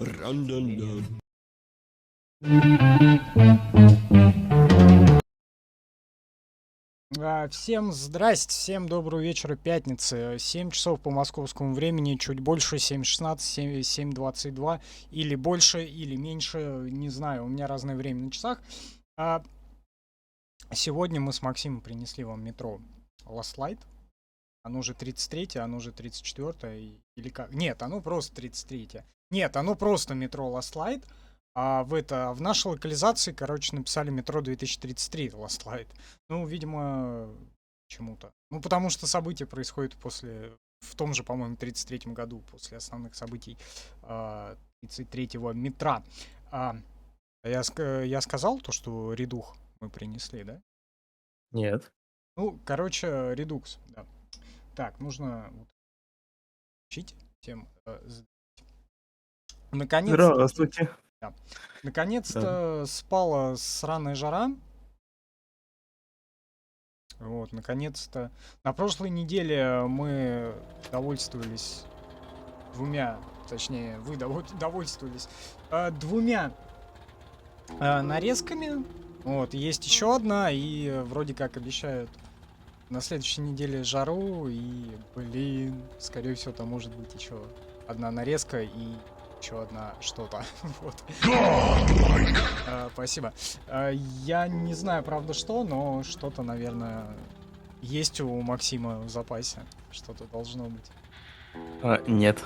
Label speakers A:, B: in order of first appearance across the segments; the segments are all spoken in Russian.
A: Ран-дан-дан.
B: Всем здрасте, всем доброго вечера пятницы. 7 часов по московскому времени, чуть больше, 7:16, 7:22, или больше, или меньше, не знаю, у меня разное время на часах. Сегодня мы с Максимом принесли вам метро Last Light. Оно уже 33-е, оно уже 34-е, или как? Нет, оно просто 33-е. Нет, оно просто метро Last Light. В нашей локализации, короче, написали метро 2033 Last Light. Ну, видимо, почему-то. Ну, потому что события происходят в том же, по-моему, 33-м году, после основных событий 33-го метра. Я сказал то, что редух мы принесли, да?
C: Нет.
B: Ну, короче, редукс, да. Так, нужно учить всем. Наконец-то.
C: Здравствуйте.
B: Да. Наконец-то спала сраная жара. Вот, наконец-то. На прошлой неделе мы довольствовались вы довольствовались двумя нарезками. Вот, есть еще одна, и вроде как обещают на следующей неделе жару, и, скорее всего, там может быть еще одна нарезка и еще одна что-то. Вот. Спасибо. Я не знаю, правда, что, но что-то, наверное, есть у Максима в запасе. Что-то должно быть.
C: Нет.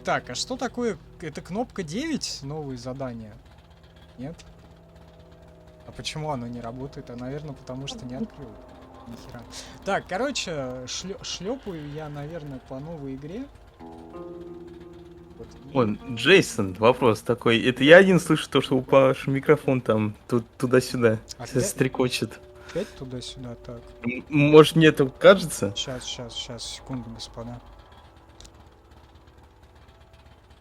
B: Так, а что такое? Это кнопка 9, новые задания? Нет? А почему оно не работает? Наверное, потому что не открыл. Нихера. Так, короче, шлепаю я, наверное, по новой игре. Вот,
C: Джейсон, вопрос такой. Это я один слышу то, что упавший микрофон там туда-сюда стрекочет.
B: Опять туда-сюда, так.
C: Может, мне это кажется?
B: Сейчас, секунду, господа.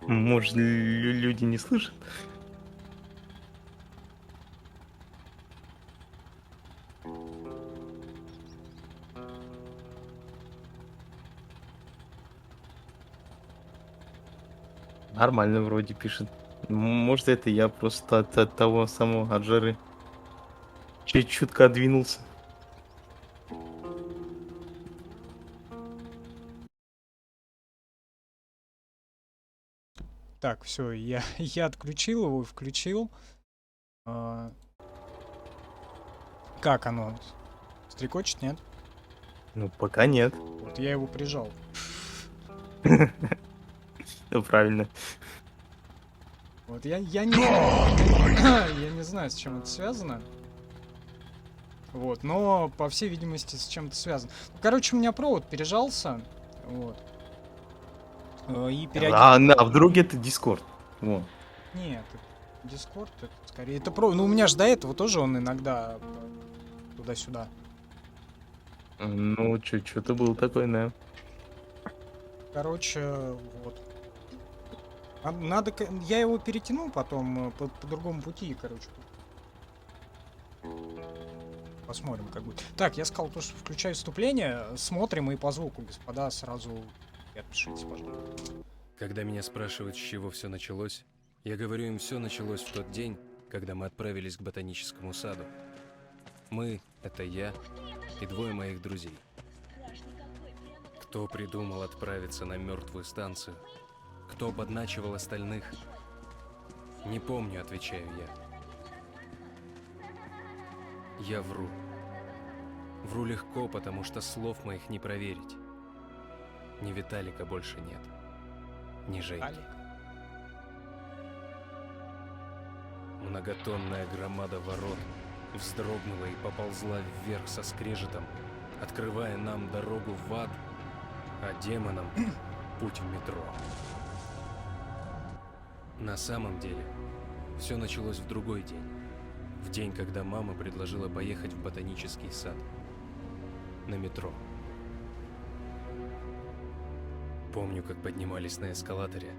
C: Может, люди не слышат? Нормально вроде пишет. Может, это я просто от того самого, от жары. Чуть-чутка отдвинулся.
B: Так, все, я отключил его и включил. Как оно? Стрекочет, нет?
C: Ну, пока нет.
B: Вот я его прижал.
C: Ну, правильно.
B: Вот я не знаю, я не знаю, с чем это связано. Вот, но, по всей видимости, с чем-то связано. Короче, у меня провод пережался. Вот. И
C: А вдруг это Discord? Во.
B: Нет, Discord, это скорее... Это про... Ну, у меня же до этого тоже он иногда туда-сюда.
C: Ну, что-то было такое, да.
B: Короче, вот. Надо... Я его перетянул потом по другому пути, короче. Посмотрим, как будет. Так, я сказал то, что включаю вступление. Смотрим и по звуку, господа, сразу отпишитесь, пожалуйста.
A: Когда меня спрашивают, с чего все началось, я говорю им, все началось в тот день, когда мы отправились к ботаническому саду. Мы — это я и двое моих друзей. Кто придумал отправиться на мертвую станцию? Кто подначивал остальных? Не помню, отвечаю я. Я вру. Вру легко, потому что слов моих не проверить. Ни Виталика больше нет. Ни Женьки. Многотонная громада ворот вздрогнула и поползла вверх со скрежетом, открывая нам дорогу в ад, а демонам путь в метро. На самом деле, все началось в другой день. В день, когда мама предложила поехать в ботанический сад. На метро. Помню, как поднимались на эскалаторе,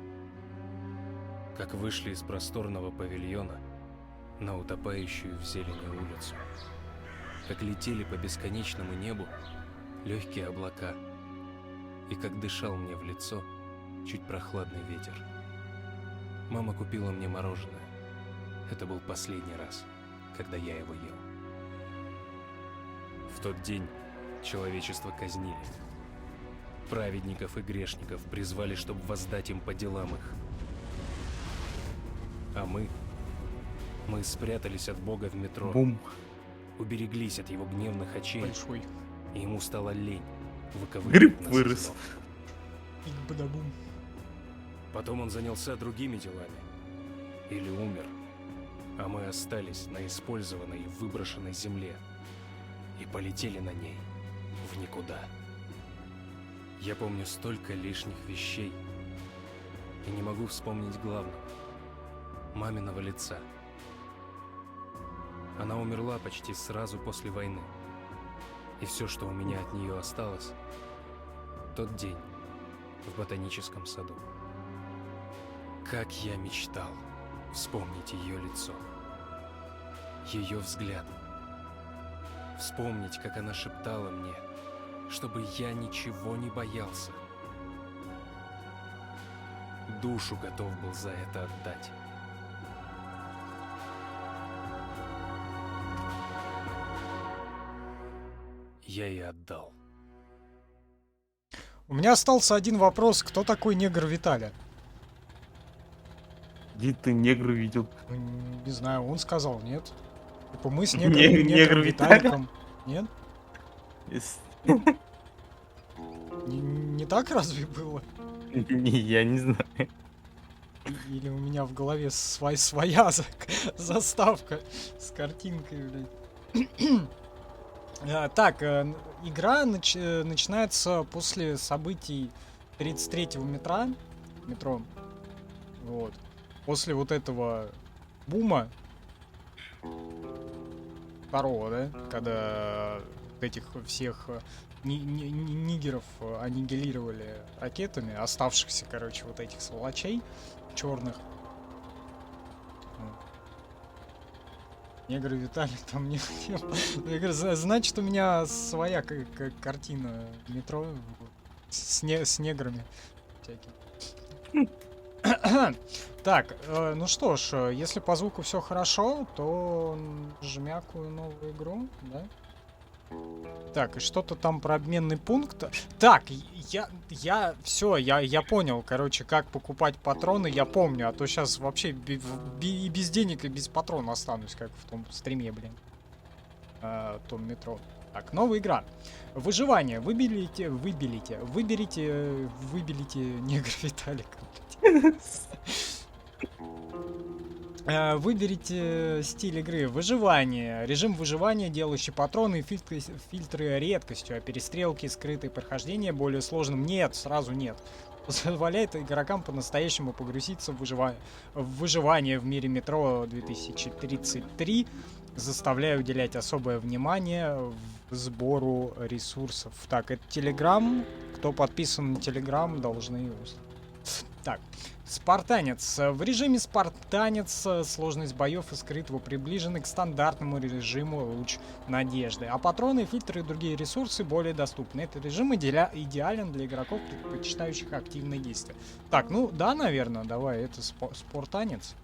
A: как вышли из просторного павильона на утопающую в зелени улицу, как летели по бесконечному небу легкие облака, и как дышал мне в лицо чуть прохладный ветер. Мама купила мне мороженое. Это был последний раз, когда я его ел. В тот день человечество казнили. Праведников и грешников призвали, чтобы воздать им по делам их. А мы спрятались от Бога в метро,
C: Бум.
A: убереглись от его гневных очей,
B: Большой.
A: и ему стало лень выковыривать
C: Гриб
A: нас из
C: вырос.
A: ног.
B: Ик-бадабум.
A: Потом он занялся другими делами. Или умер. А мы остались на использованной и выброшенной земле. И полетели на ней в никуда. Я помню столько лишних вещей. И не могу вспомнить главного. Маминого лица. Она умерла почти сразу после войны. И все, что у меня от нее осталось, тот день в ботаническом саду. Как я мечтал вспомнить ее лицо, ее взгляд. Вспомнить, как она шептала мне, чтобы я ничего не боялся. Душу готов был за это отдать. Я и отдал.
B: У меня остался один вопрос. Кто такой негр Виталя?
C: Где ты негру видел?
B: Ну, не знаю, он сказал, нет? Типа мы с
C: Не-
B: негром
C: негр Виталя?
B: Виталиком. Нет?
C: С-
B: Не так разве было?
C: Я не знаю.
B: Или у меня в голове своя заставка с картинкой, блядь. Так, игра начинается после событий 33-го метро. Вот. После вот этого бума второго, да, когда этих всех нигеров аннигилировали ракетами, оставшихся, короче, вот этих сволочей черных. Негры Виталий там не... Я говорю, значит, у меня своя картина метро с неграми всякими. Так, ну что ж, если по звуку все хорошо, то жмякую новую игру, да? Так, и что-то там про обменный пункт. Так, я понял, короче, как покупать патроны, я помню, а то сейчас вообще и без денег, и без патрона останусь, как в том стриме, блин. Том метро. Так, новая игра. Выживание. Выберите негр Виталика. Выберите стиль игры. Выживание. Режим выживания, делающий патроны и фильтры редкостью, а перестрелки, скрытые прохождения более сложным. Нет, сразу нет. Позволяет игрокам по-настоящему погрузиться в выживание в мире метро 2033, заставляя уделять особое внимание в сбору ресурсов. Так, это Telegram. Кто подписан на Telegram, должны... Так, Спартанец. В режиме Спартанец сложность боев и скрытого приближены к стандартному режиму Луч Надежды, а патроны, фильтры и другие ресурсы более доступны. Этот режим идеален для игроков, предпочитающих активные действия. Так, ну да, наверное, давай, это Спартанец.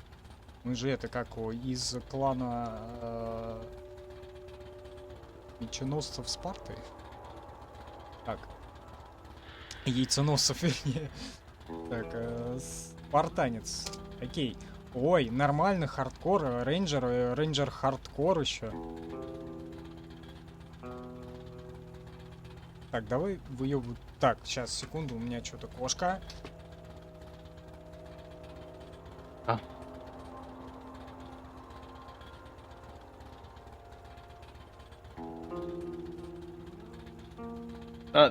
B: Мы же это как из клана меченосцев Спарты. Так. Яйценосцев, вернее. Так, Спартанец. Окей. Ой, нормально, хардкор, рейнджер хардкор еще. Так, давай выебывай. Так, сейчас, секунду, у меня что-то кошка.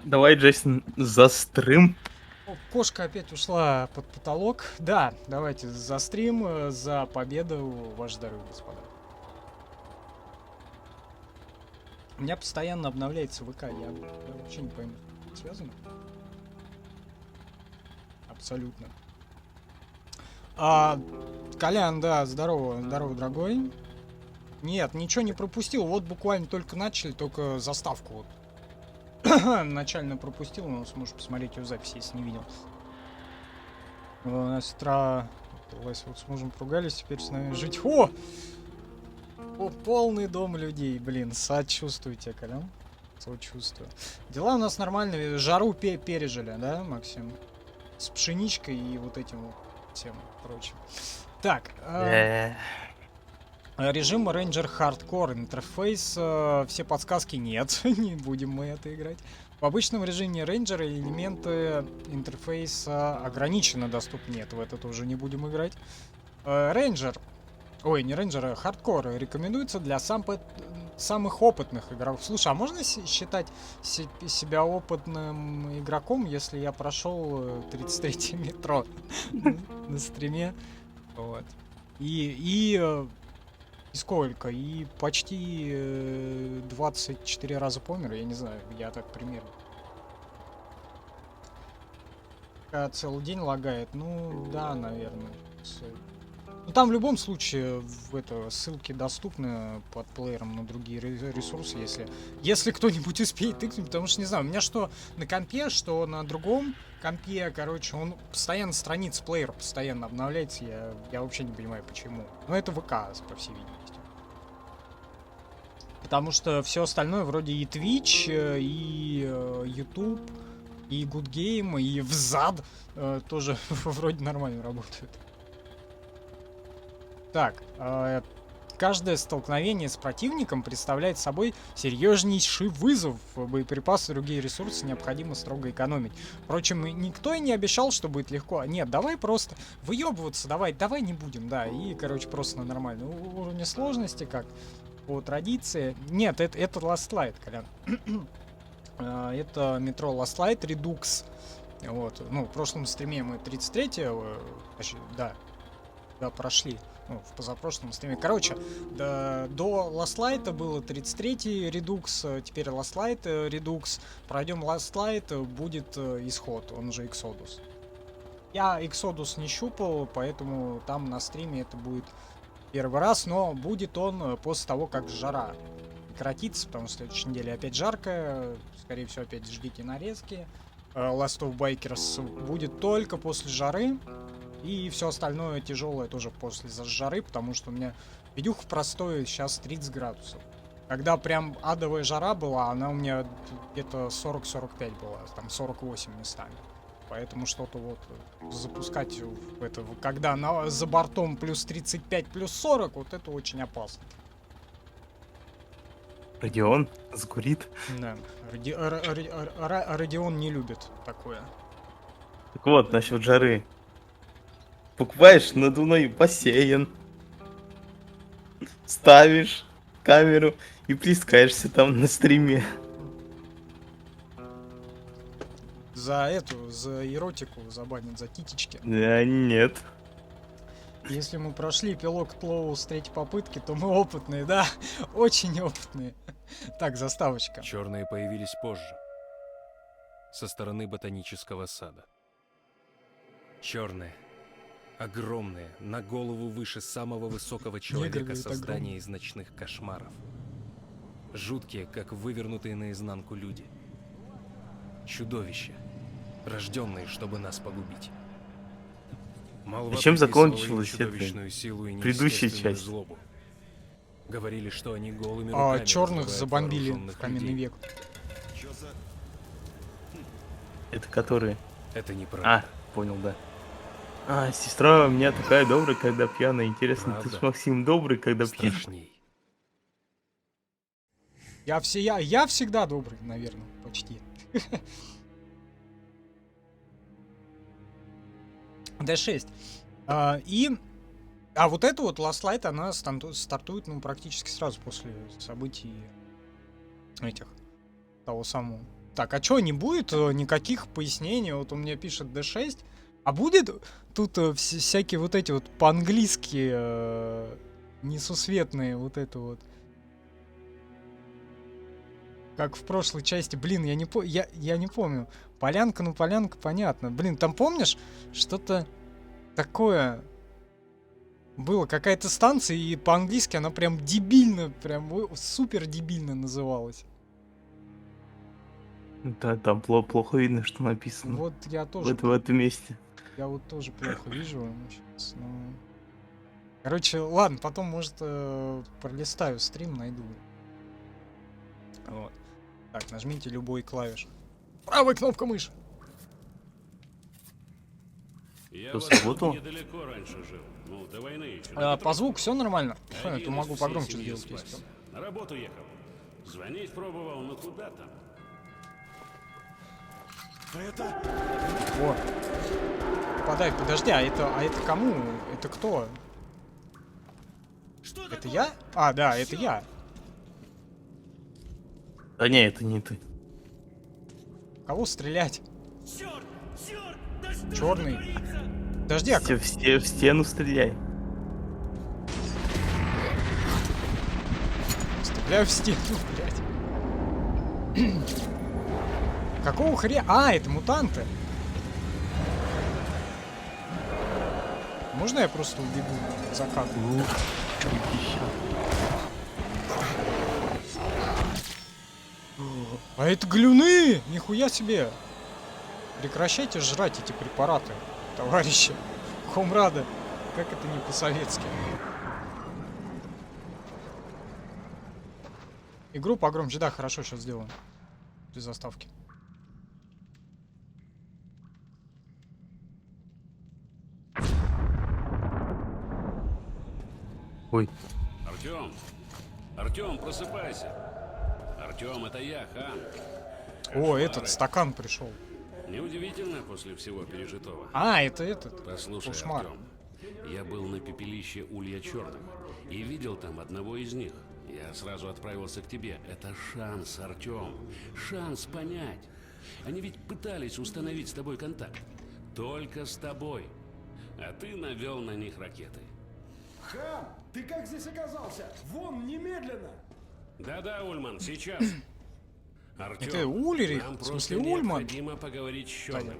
C: Давай, Джейсон, застрим.
B: О, кошка опять ушла под потолок. Да, давайте за стрим, за победу. Ваше здоровье, господа. У меня постоянно обновляется ВК. Я вообще не пойму, как это связано. Абсолютно. Колян, да, здорово, дорогой. Нет, ничего не пропустил. Вот буквально только начали, только заставку вот начально пропустил, но сможешь посмотреть ее запись, если не видел. У нас с утра Власть вот с мужем поругались, теперь с нами жить. О! Полный дом людей, блин, сочувствую тебе, Колян. Сочувствую. Дела у нас нормальные, жару пережили, да, Максим? С пшеничкой и вот этим вот всем прочим. Так, режим Ranger Hardcore, интерфейс, все подсказки нет, не будем мы это играть. В обычном режиме Ranger элементы интерфейса ограниченно доступны, нет, в это тоже не будем играть. Ranger, ой, не Ranger, а Hardcore рекомендуется для самых опытных игроков. Слушай, а можно считать себя опытным игроком, если я прошел 33 метро на стриме? Вот. И сколько? И почти 24 раза помер, я не знаю, я так примерно. Когда целый день лагает, ну да, наверное. Ну там в любом случае ссылки доступны под плеером на другие ресурсы, если кто-нибудь успеет тыкнуть, потому что не знаю, у меня что на компе, что на другом компе, короче, он постоянно страница плеера постоянно обновляется, я вообще не понимаю почему. Но это ВК, по всей видимости. Потому что все остальное вроде и Twitch, и YouTube, и Good Game, и Взад тоже вроде нормально работают. Так, каждое столкновение с противником представляет собой серьезнейший вызов. Боеприпасы и другие ресурсы необходимо строго экономить. Впрочем, никто и не обещал, что будет легко. Нет, давай просто выебываться, давай не будем, да. И, короче, просто на нормальном уровне сложности, как по традиции. Нет, это Last Light, Колян. Это метро Last Light Redux. Вот, ну, в прошлом стриме мы 33-е, да, прошли. Ну, в позапрошлом стриме. Короче, до Last Light было 33-й Redux, теперь Last Light Redux. Пройдем Last Light, будет исход, он же Exodus. Я Exodus не щупал, поэтому там на стриме это будет первый раз, но будет он после того, как жара прекратится, потому что в следующей неделе опять жарко, скорее всего, опять ждите нарезки. Last of Bikers будет только после жары. И все остальное тяжелое тоже после жары, потому что у меня видюха простой сейчас 30 градусов. Когда прям адовая жара была, она у меня где-то 40-45 была, там 48 местами. Поэтому что-то вот запускать когда за бортом плюс 35, плюс 40, вот это очень опасно.
C: Родион сгорит.
B: Да, Родион не любит такое.
C: Так вот, насчет жары. Покупаешь надувной бассейн, ставишь камеру и плескаешься там на стриме.
B: За эротику забанят, за титечки.
C: Да, нет.
B: Если мы прошли эпилог Тлоу с третьей попытки, то мы опытные, да? Очень опытные. Так, заставочка.
A: Черные появились позже. Со стороны ботанического сада. Черные. Огромные, на голову выше самого высокого человека создания из ночных кошмаров. Жуткие, как вывернутые наизнанку люди. Чудовища, рожденные, чтобы нас погубить. Молва
C: чем
A: приписывала им
C: закончилась
A: чудовищную силу и
C: предыдущая
A: неестественную
C: часть?
A: злобу. Говорили, что они голыми руками
B: черных
A: разбивают
B: забомбили в
A: вооруженных
B: каменный
A: людей.
B: век.
C: Это которые?
A: Это неправда.
C: Понял, да. Сестра у меня такая добрая, когда пьяная. Интересно,
A: Правда?
C: ты с Максим добрый, когда пьяный?
A: Страшней.
B: Я всегда добрый, наверное, почти. D6. Вот эта вот Last Light, она стартует, ну, практически сразу после событий того самого. Так, а чё, не будет никаких пояснений? Вот у меня пишет D6. А будет тут всякие вот эти вот по-английски несусветные вот это вот. Как в прошлой части, блин, я не помню. Полянка, ну полянка, понятно. Блин, там помнишь, что-то такое было, какая-то станция, и по-английски она прям дебильно, прям супер дебильно называлась.
C: Да, там плохо видно, что написано.
B: Вот я тоже.
C: В этом месте.
B: Я вот тоже плохо вижу сейчас, но... Короче, ладно, потом, может, пролистаю стрим, найду. Вот. Так, нажмите любой клавиш. Правая кнопка мыши.
D: Я
C: Что,
D: вот
C: сработало?
D: тут недалеко раньше жил. Ну, до войны еще.
B: По звуку все нормально? Я
D: Один
B: то
D: из
B: могу
D: всей
B: погромче
D: семьи
B: сделать,
D: спасся.
B: если.
D: На работу ехал. Звонить пробовал, но куда там?
B: О. Подожди, а это кому? Это кто? Это я? А, да, это я.
C: Да не, это не ты.
B: Кого стрелять? Черный. Подожди, а
C: Все в стену стреляй.
B: стреляю в стену, блядь. Какого хрена? А, это мутанты. Можно я просто убегу за кадром? А это глюны! Нихуя себе! Прекращайте жрать эти препараты, товарищи. Комрады. Как это не по-советски? Игру погромче. Да, хорошо, сейчас сделаем. Без заставки.
C: Ой,
D: Артем, просыпайся. Артем, это я, Хан.
B: О, этот стакан пришел.
D: Неудивительно после всего пережитого.
B: А, это этот.
D: Послушай,
B: Кошмар.
D: Артем, я был на пепелище Улья Черных и видел там одного из них. Я сразу отправился к тебе. Это шанс, Артем. Шанс понять. Они ведь пытались установить с тобой контакт. Только с тобой. А ты навел на них ракеты.
E: Хан, ты как здесь оказался? Вон, немедленно!
D: Да-да, Ульман, сейчас. Артем,
B: Это Ульрих?
D: нам
B: В смысле,
D: просто
B: Ульман?
D: необходимо поговорить с Черным.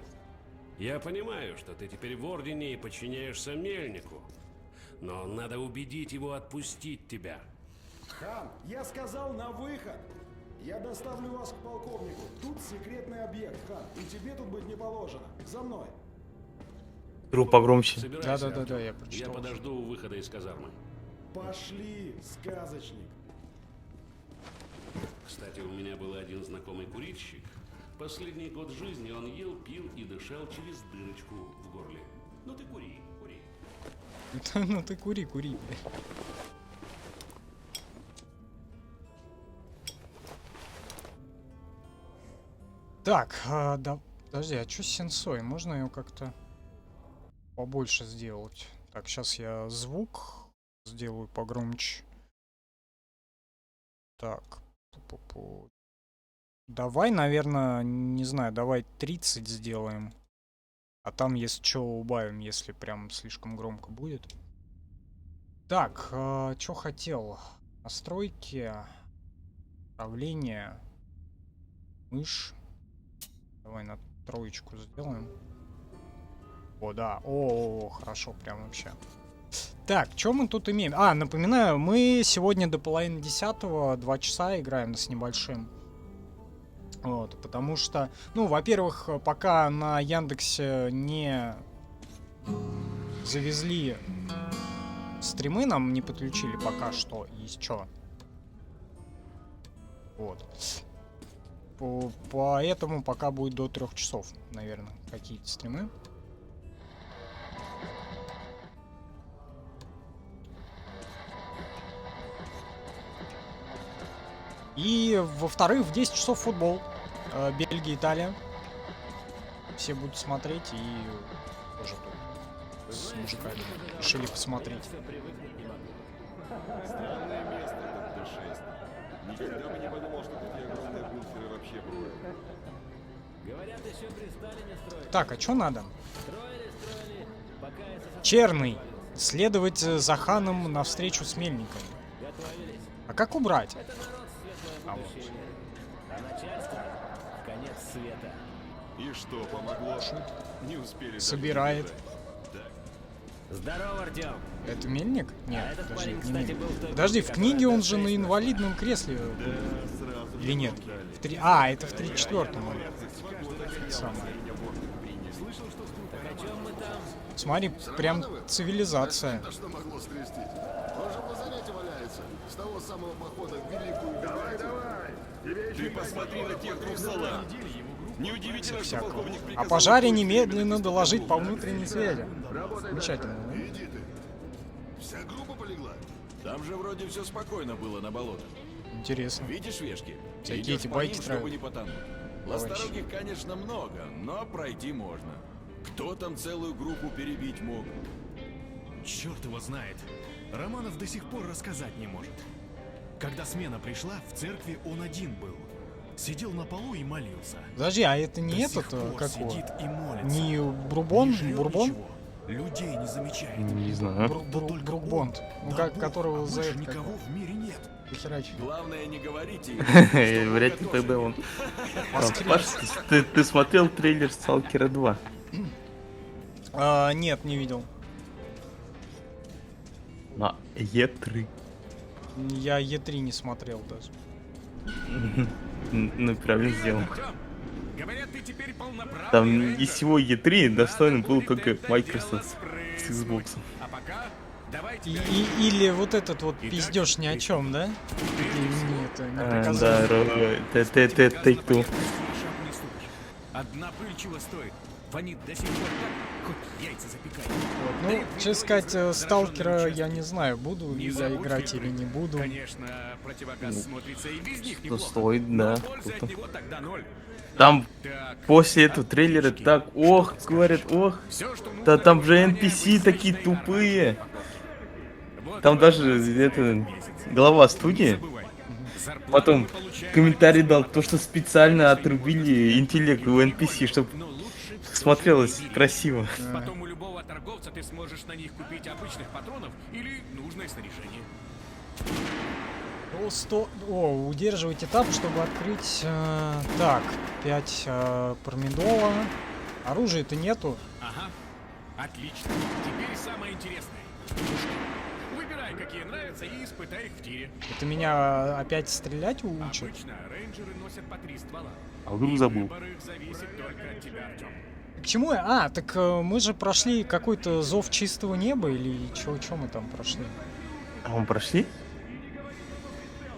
D: Я понимаю, что ты теперь в Ордене и подчиняешься Мельнику. Но надо убедить его отпустить тебя.
E: Хан, я сказал на выход! Я доставлю вас к полковнику. Тут секретный объект, Хан, и тебе тут быть не положено. За мной.
C: игру погромче.
D: Собирайся,
B: Да-да-да,
D: Артем.
B: я
D: Я
B: прочитал.
D: подожду у выхода из казармы.
E: Пошли, сказочник.
D: Кстати, у меня был один знакомый курильщик. Последний год жизни он ел, пил и дышал через дырочку в горле. Ну ты кури, кури.
B: Ну ты кури, блядь. Так, да, подожди, а что с сенсой? Можно ее как-то побольше сделать? Так, сейчас я звук сделаю погромче. Так, пу-пу-пу. Давай, наверное, не знаю, давай 30 сделаем. А там, если что, убавим, если прям слишком громко будет. Так, что хотел? Настройки, управление, мышь. Давай на троечку сделаем. О, да. О, хорошо, прям вообще. Так, что мы тут имеем? А, напоминаю, мы сегодня до половины 10-го 2 часа играем с небольшим. Вот, потому что, ну, во-первых, пока на Яндексе не завезли стримы, нам не подключили пока что, есть что. Вот. Поэтому пока будет до 3 часов, наверное, какие-то стримы. И, во-вторых, в 10 часов футбол. Бельгия, Италия. Все будут смотреть и тоже тут с мужиками решили посмотреть.
F: Странное место этот Д6. Никогда бы не подумал, что такие огромные бункеры вообще бывают.
G: Говорят, еще при Сталине строили.
B: Так, а что надо?
G: Строили, пока СССР
B: Черный. Следовать за ханом навстречу с Мельником.
G: готовились.
B: А как убрать?
G: Это народ светлое
B: А вот.
G: будущее. А начальство — конец света.
F: И что, помогло? Не успели даже
B: Собирает.
F: добежать.
G: Здорово, Артем.
B: Это Мельник?
G: А
B: Нет,
G: этот
B: подожди,
G: парень,
B: не
G: кстати,
B: Мельник.
G: был в той
B: Подожди, в
G: группе,
B: книге
G: которая
B: он же на
G: Д6
B: инвалидном кресле.
F: Да, сразу
B: Или нет?
F: же дали.
B: А, это в 34-м.
F: Свобода, хотя
B: Самое.
F: меня в орден приняли.
G: Так о чем мы там?
B: Смотри, прям цивилизация.
H: Это что могло скрестить? Он же в лазарете валяется. С того самого похода в Великую. Давай, давай.
F: Ты посмотри на тех двух салат. Неудивительно, что
B: Всякого.
F: полковник
B: О
F: приказал...
B: пожаре немедленно доложить по внутренней связи. Замечательно, да?
H: Иди ты. Вся группа полегла.
I: Там же вроде все спокойно было на болотах.
B: Интересно.
I: Видишь вешки?
B: Всякие
I: Идёшь
B: эти
I: по
B: байки
I: ним,
B: травят.
I: чтобы не потонуть. Ласторогих, конечно, много, но пройти можно. Кто там целую группу перебить мог?
J: Черт его знает. Романов до сих пор рассказать не может. Когда смена пришла, в церкви он один был. Сидел на полу и молился.
B: Подожди, а это не
J: До
B: этот,
J: сих пор
B: как
J: сидит и
B: его?
J: молится.
B: Не Бурбон?
J: Не жрет
B: Бурбон?
J: ничего, людей не замечает.
C: Не знаю.
J: Только
B: Бурбонд.
J: он,
B: Ну,
J: да
B: как,
J: Бог,
B: которого
J: а
B: за
J: больше
B: это как
J: никого в мире нет.
B: херачит.
I: Главное не говорите.
C: Вряд ли тогда он. Паш, ты смотрел трейлер Сталкера 2?
B: Нет, не видел.
C: На Е3.
B: Я Е3 не смотрел даже.
C: Ну, правильно сделал.
J: Говорят, ты теперь полноправный
C: Там
J: рейнджер.
C: из всего Е3 достойным был
J: Надо
C: только
J: будет это
C: Microsoft
J: дело
C: с
J: спрыснуть.
C: Xbox.
J: А пока давайте
B: Или вот этот вот пиздеж ни о чем, да? Нет, не
C: Да,
B: приказал.
C: Take-Two.
J: Одна пыль чего стоит? Фонит до сих пор так, хоть яйца запекай.
B: Ну, честно сказать, Сталкера я не знаю, буду ли я играть или не буду.
J: Конечно, противогаз смотрится и без них
C: Ну,
J: неплохо.
C: стоит, да.
J: Но пользы от
C: Круто.
J: него тогда ноль.
C: Там
J: Так,
C: после этого трейлера так, ох, говорят, ох,
J: всё, что нужно,
C: да там же
J: выполняем
C: NPC
J: в
C: такие
J: личной
C: тупые.
J: Вот
C: Там
J: вот
C: даже
J: вас
C: это
J: месяц.
C: глава
J: Не
C: студии
J: забывай. Зарплату
C: потом
J: мы получаем
C: комментарий
J: один
C: дал,
J: поток.
C: то что специально отрубили интеллект у NPC, чтобы
J: Но лучше всё
C: смотрелось
J: же не бери.
C: красиво.
J: Потом у любого торговца ты сможешь на них купить обычных патронов или нужное снаряжение.
B: Удерживать этап, чтобы открыть... так, 5 промедола. Оружия-то нету.
J: Ага, отлично. Теперь самое интересное. Пушки. Выбирай, какие нравятся, и испытай их в тире.
B: Это меня опять стрелять учат?
J: Обычно рейнджеры носят по 3 ствола.
C: А вдруг забыл?
J: Выбор их зависит только от тебя, Артём.
B: К чему я? Так мы же прошли какой-то зов чистого неба или чё мы там прошли?
C: А мы прошли?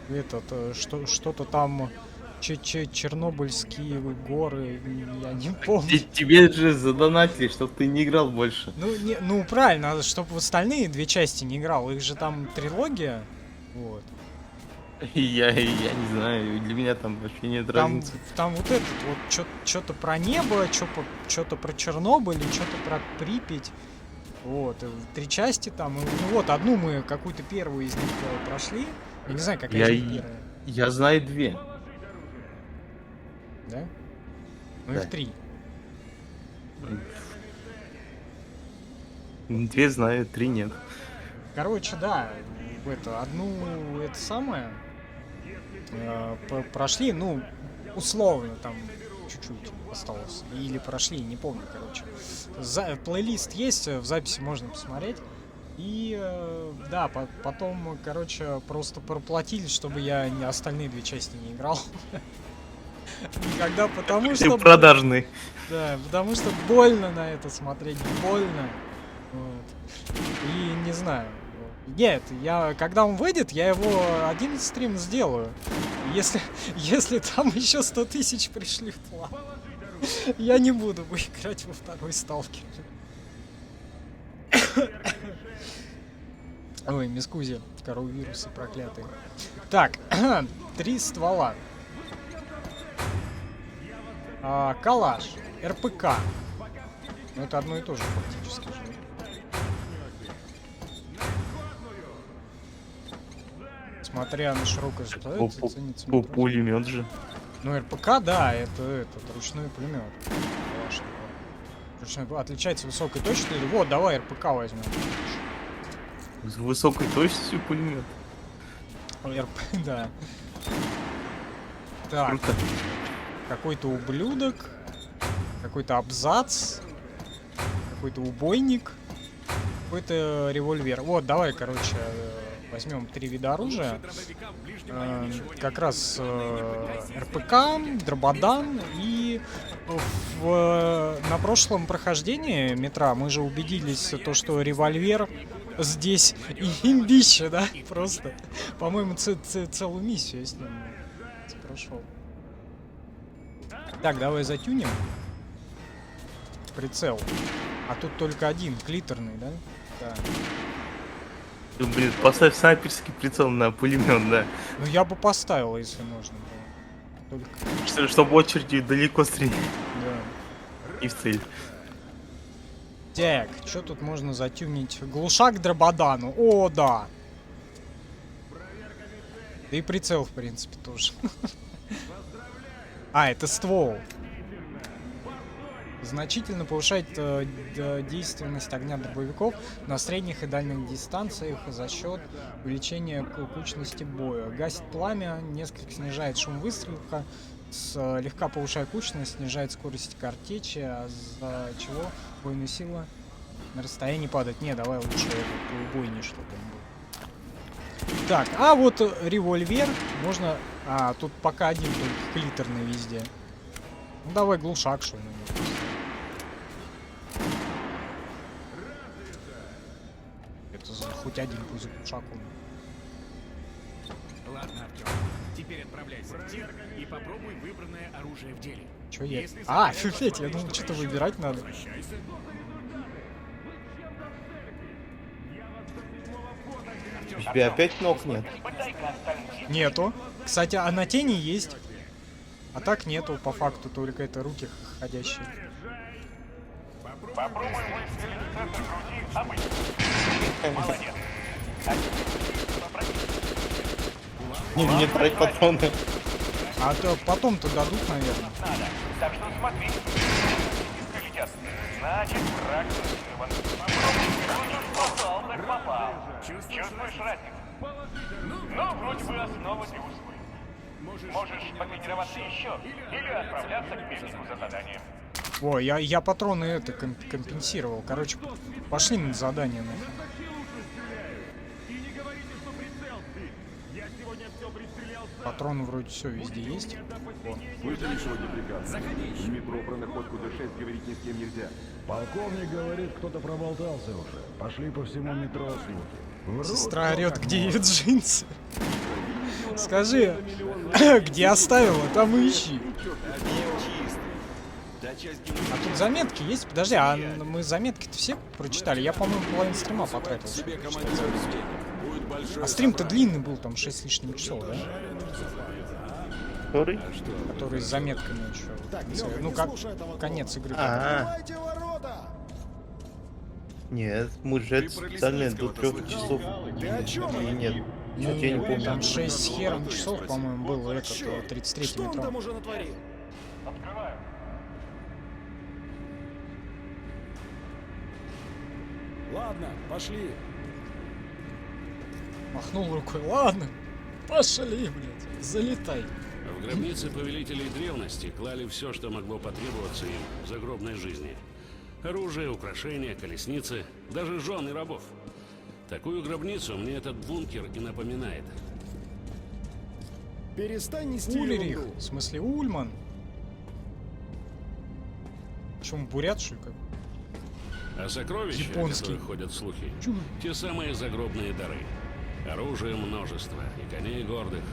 B: Этот, что-то там... Чернобыльские горы, я не помню.
C: Тебе же задонатили, чтобы ты не играл больше.
B: Ну правильно, чтобы в остальные две части не играл. Их же там трилогия. Вот.
C: Я не знаю, для меня там вообще нет разницы.
B: Там вот этот вот что-то про небо, что-то про Чернобыль, что-то про Припять. Вот, 3 части там. Ну вот, одну мы какую-то первую из них прошли. Я не знаю, какая из них первая.
C: Я знаю 2.
B: Да? Ну
C: Да.
B: их 3.
C: 2 знаю, 3 нет.
B: Короче, да, одну это самое прошли, ну, условно, там чуть-чуть осталось. Или прошли, не помню, короче. Плейлист есть, в записи можно посмотреть. И да, потом, короче, просто проплатили, чтобы я остальные 2 части не играл. Никогда, потому
C: Ты
B: что...
C: продажный.
B: Да, потому что больно на это смотреть, больно. Вот. И не знаю. Нет, когда он выйдет, я его один стрим сделаю. Если там еще 100 тысяч пришли в план, я не буду играть во второй сталкер. Ой, мискузи, коровирусы проклятые. Так, 3 ствола. Калаш, РПК. Ну это одно и то же фактически же. Смотря на широкое ситуацию, ценится метро.
C: Пулемет же.
B: Ну РПК, да, это этот ручной пулемет. Ручной, отличается высокой точностью. Вот, давай РПК возьмем.
C: С высокой точностью пулемет.
B: РП, да. Так.
C: Круто.
B: Какой-то ублюдок, какой-то абзац, какой-то убойник, какой-то револьвер. Вот, давай, короче, Возьмем 3 вида оружия. Как раз РПК, Дрободан и на прошлом прохождении метра мы же убедились, то, что револьвер здесь имбище, да? Просто, по-моему, целую миссию я с ним прошел. Так, давай затюнем. Прицел. А тут только один, клиторный, да? Да.
C: Ну, блин, поставь снайперский прицел на пулемет, да.
B: Ну я бы поставил, если можно было. Только...
C: Чтобы очередью далеко стрелять.
B: Да.
C: И в цель.
B: Так, что тут можно затюнить? Глушак Дрободану. О, да. Да и прицел, в принципе, тоже. А, это ствол. Значительно повышает действенность огня дробовиков на средних и дальних дистанциях за счет увеличения кучности боя. Гасит пламя, несколько снижает шум выстрела, слегка повышает кучность, снижает скорость картечи, а за чего бойная сила на расстоянии падает. Не, давай лучше убойнее, чтобы он был. Так, а вот револьвер можно... А, тут пока один только клиторный везде. Ну давай глушак, что ли. Хоть один пусть глушак у меня.
J: Ладно, Артём, теперь отправляйся в тир и попробуй выбранное оружие в деле.
B: Чё я... А, фифеть, я думал, что-то выбирать надо.
C: У тебя опять ног нет?
B: Нету. Кстати, а на тени есть. А так нету, по факту, только это руки ходящие.
K: Попробуй выстрелить в центр груди обычно. Молодец.
C: Не трать патроны.
B: А то потом-то дадут, наверное.
K: Надо. Так что смотри. Летят. Значит, враг срыван. Попробуй. Попал, так попал. Чувствуешь разницу? Ну, вроде бы основа для усвоения. Можешь потренироваться еще или отправляться к мельнику за заданием.
B: О, я патроны это компенсировал. Короче, пошли на задание. Патроны вроде все везде есть.
F: Слышали сегодня приказ? В метро про находку Д6 говорить ни с кем нельзя.
E: Полковник говорит, кто-то проболтался уже. Пошли по всему метро слухи.
B: Сестра орет, где ее джинсы. Скажи, где оставила, там и ищи. А тут заметки есть? Подожди, а мы заметки-то все прочитали? Я, по-моему, половину стрима потратил. А стрим-то длинный был, там 6 с лишним часов, да?
C: Который?
B: Который с заметками еще.
E: Так,
B: Ну, как конец игры.
E: Открывайте ворота!
C: Нет, мы же специально до 3 часов.
E: Ты о чем?
C: Или нет?
B: Ну,
C: Я не помню.
B: там 6 с хером часов, по-моему, был этот 33-й
E: Что он
B: метро.
E: там уже натворил?
K: Открываю.
E: Ладно, пошли.
B: Махнул рукой. Ладно, пошли, блядь, залетай.
D: В гробнице повелителей древности клали все, что могло потребоваться им в загробной жизни. Оружие, украшения, колесницы, даже жены рабов. Такую гробницу мне этот бункер и напоминает.
E: Перестань нести
B: Ульрих,
E: ерунду.
B: в смысле Ульман. Чем бурят, что ли? Как?
D: А сокровища, о
B: Японский.
D: которых ходят слухи,
B: Чё?
D: те самые загробные дары. Оружие множество, и коней гордых,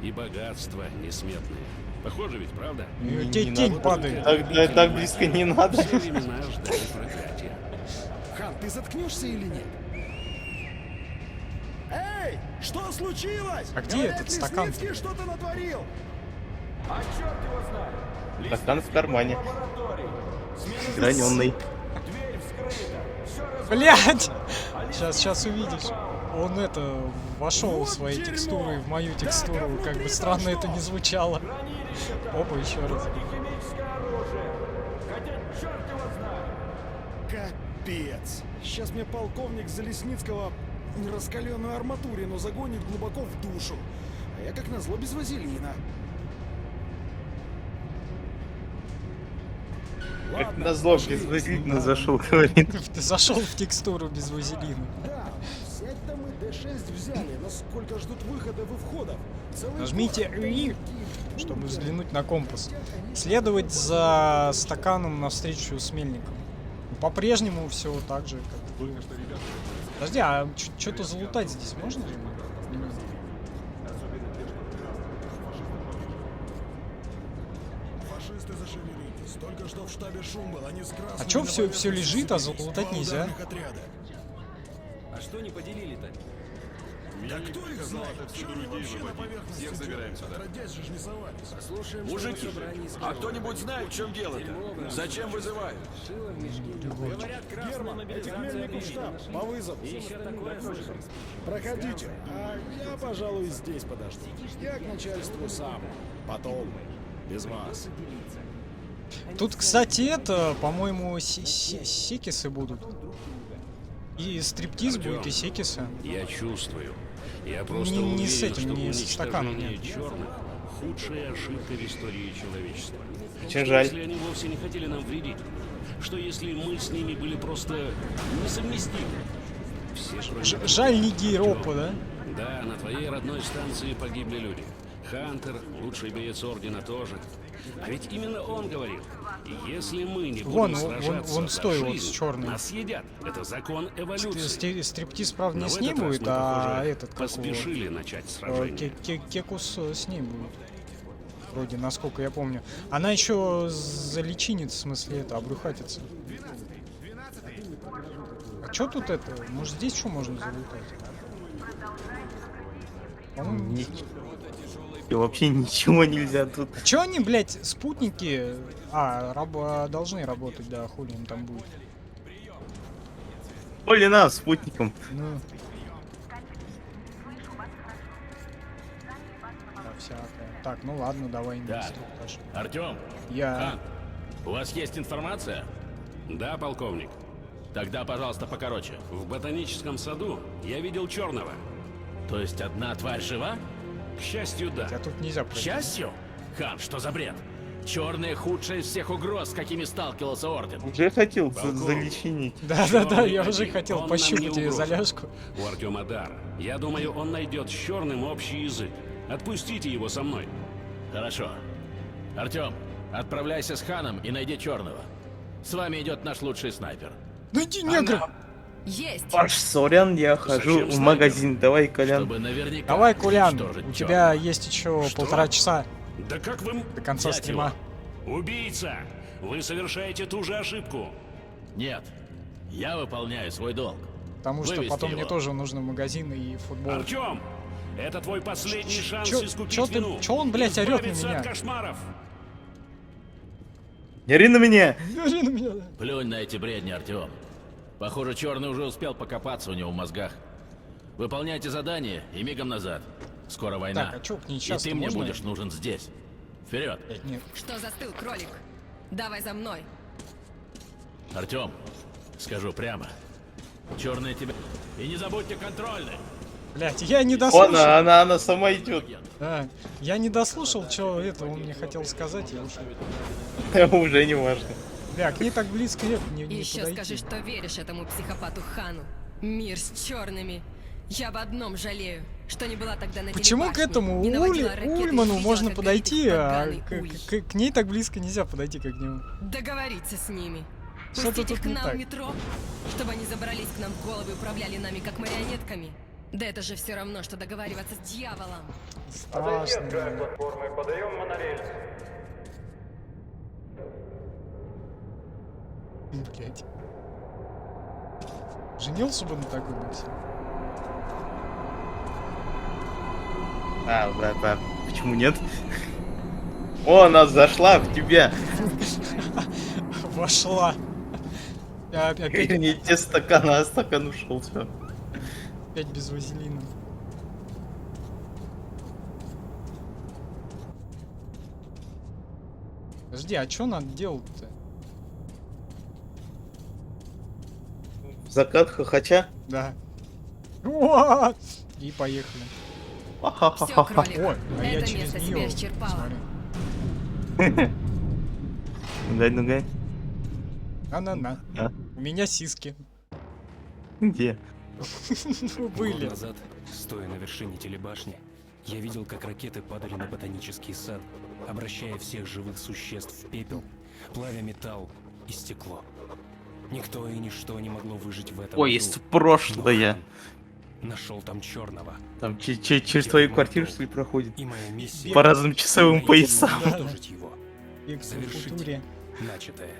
D: и богатства несметные. Похоже ведь, правда?
B: Тебе тень падает.
C: Так близко не надо.
D: Все времена ждали проклятия.
E: Хан, ты заткнешься или нет? Эй, что случилось?
B: А где
E: Говорят,
B: этот стакан?
E: Лесницкий что-то натворил.
F: А черт его знает!
C: Стакан в кармане. Граненый.
F: Дверь вскрыта! Все
B: Блять! Сейчас увидишь. Он это вошел
E: Вот
B: своей
E: дерьмо!
B: текстурой в мою текстуру.
E: Так, а
B: Как бы
E: внутри
B: странно
E: про
B: это
E: что?
B: не звучало. Опа, еще раз.
F: химическое оружие! Хотя черт его знает!
E: Капец. Сейчас мне полковник Залесницкого раскаленную арматурину загонит глубоко в душу. А я как назло без вазелина.
C: Как
E: Ладно,
C: назло,
E: пошли.
C: без вазелина зашел, говорит.
B: Ты зашел в текстуру без вазелина.
E: Да, Сядь-то мы D6 взяли, но сколько ждут выходов и входов? Целый
B: Нажмите
E: город.
B: И, чтобы взглянуть на компас. Следовать за стаканом навстречу с мельником. По-прежнему все так же, как было. Подожди, а что-то залутать здесь можно?
E: Фашисты зашевелились. Только что в штабе шум был, они с красными
B: А чё
E: на
B: все
E: поверхности
B: лежит, а
E: сцепились.
B: залутать
E: Два
B: нельзя?
E: ударных отряда.
G: А что не поделили-то?
E: Да кто их знает? Чё они вообще на поверхности
F: Всех забираем
E: делают?
F: сюда.
E: Отродясь же ж не совались.
G: Послушаем,
I: Мужики, а кто-нибудь знает, в чем дело-то? Зачем вызывают?
G: Говорят, красная
E: Герман, этих
G: мобилизация
E: мельников штаб, по вызову.
G: И еще такое слышал.
E: Проходите, а я, пожалуй, здесь подожду. Я к начальству сам. Потом. Без вас.
B: Тут, кстати, это, по-моему, секисы будут. И стриптиз будет, и секисы.
D: Я чувствую. Я просто
B: Не
D: уверен,
B: с этим,
D: что
B: не с стаканом,
D: уничтожение
B: нет.
D: черных — худшая ошибка в истории человечества.
C: Очень
D: Что
C: жаль.
D: если они вовсе не хотели нам вредить? Что если мы с ними были просто несовместимы? Все кроме
B: Жаль, не Гейропа, да?
D: Да, на твоей родной станции погибли люди. Хантер, лучший боец Ордена, тоже. А ведь именно он говорил, если мы не
B: Вон,
D: будем
B: вон,
D: сражаться
B: вон
D: за
B: стой, вот
D: жизнь,
B: чёрный.
D: нас съедят. Это закон эволюции.
B: Стриптиз, правда,
D: Но
B: не
D: в
B: с ней
D: этот раз
B: будет,
D: мы,
B: а
D: похоже,
B: этот, как его,
D: поспешили начать сражение.
B: Кекус с ней будет. Вроде, насколько я помню. Она еще заличинит, в смысле, это, обрюхатится. А чё тут это? Может, здесь что можно залутать? По-моему,
C: И вообще ничего нельзя тут.
B: А чё они, блядь, спутники... должны работать, да, хули им там будет.
C: Оли нас спутником.
B: Ну. Да, всякое. Так, ну ладно, давай на инструктаж.
L: Артём,
B: Я...
L: у вас есть информация?
D: Да, полковник.
L: Тогда, пожалуйста, покороче.
D: В ботаническом саду я видел черного.
L: То есть одна тварь жива?
D: К счастью, да.
B: А тут нельзя
L: К
B: пройти.
L: счастью? Хан, что за бред? Черные худшие из всех угроз, с какими сталкивался Орден.
C: Уже хотел
D: Полковник.
C: заличинить.
B: Да-да-да, я
D: Черный
B: уже
D: один,
B: хотел
D: он нам
B: пощупать
D: не
B: ее за
D: угроза.
B: ляжку.
D: У Артема дар. Я думаю, он найдет с черным общий язык. Отпустите его со мной.
L: Хорошо. Артём, отправляйся с Ханом и найди черного. С вами идет наш лучший снайпер.
B: Найди негра!
M: Есть.
C: Паш, сорян, я хожу
D: Зачем
C: в
D: снайпер?
C: магазин. Давай, Колян.
L: Чтобы наверняка
B: Давай, Кулян,
L: уничтожить
B: у
L: чёрного.
B: тебя есть еще
D: Что?
B: 1,5 часа
D: Да как вы...
B: до конца
L: Взять
B: стрима.
D: Убийца! Вы совершаете ту же ошибку.
L: Нет, я выполняю свой долг.
B: Потому что
L: Вывести
B: потом мне
L: его.
B: тоже нужно магазин и футбол.
D: Артем! Это твой последний шанс
B: чё-
D: искупить
B: чё ты-
D: вину.
B: чё он, блядь, орёт на
D: Избавиться
B: меня?
D: от кошмаров.
C: Не ори на меня.
B: Держи на меня.
L: Плюнь на эти бредни, Артём. Похоже, черный уже успел покопаться у него в мозгах. Выполняйте задание и мигом назад. Скоро война.
B: Так, а чё, к ней
L: и
B: часто
L: ты мне
B: можно?
L: будешь нужен здесь. Вперед,
B: Нет.
M: Что застыл, кролик? Давай за мной.
L: Артём. Скажу прямо. Черные тебя. И не забудьте контрольный.
B: Блять, я не дослушал.
C: Она сама идет.
B: А, я не дослушал, что это он мне хотел сказать, я ушел.
C: Уже не важно.
B: Бля, к ней так близко нет, не
M: Еще
B: подойти.
M: скажи, что веришь этому психопату Хану. Мир с черными. Я об одном жалею, что не была тогда на
B: Почему к
M: телебашне,
B: этому
M: не наводила ракеты и
B: Ульману
M: видела,
B: можно
M: как
B: подойти,
M: горит их
B: а
M: поганый улей?
B: к ней так близко нельзя подойти, как к нему?
M: Договориться с ними.
B: Что-то
M: Пустить их
B: тут
M: к
B: не
M: нам
B: так.
M: в метро, чтобы они забрались к нам в головы и управляли нами как марионетками. Да это же все равно, что договариваться с дьяволом.
B: Страшно.
K: платформы, подаем монорельс.
B: Блять. Женился бы на такой Максим.
C: Да. Почему нет? О, она зашла в тебя.
B: Вошла. Опять,
C: Не те стаканы, а стакан ушел. Все.
B: опять без вазелина. Подожди, а что надо делать-то?
C: Закат хохоча.
B: Да. О! И поехали.
M: Все, кролик,
B: Ой, а я
M: это
B: через
M: место
B: нее.
M: себя исчерпало.
C: Нугай.
B: На-на-на.
C: А?
B: У меня сиски.
C: Где?
B: Ну, были.
A: Год назад, стоя на вершине телебашни, я видел, как ракеты падали на ботанический сад, обращая всех живых существ в пепел, плавя металл и стекло. Никто и ничто не могло выжить в этом.
C: Ой, есть прошлое.
A: Нашел там черного.
C: Там через твою квартиру, что ли, проходит?
A: И моя миссия
C: По разным часовым поясам.
A: уничтожить его.
B: Бег в
A: Завершить
B: футуре.
A: начатое.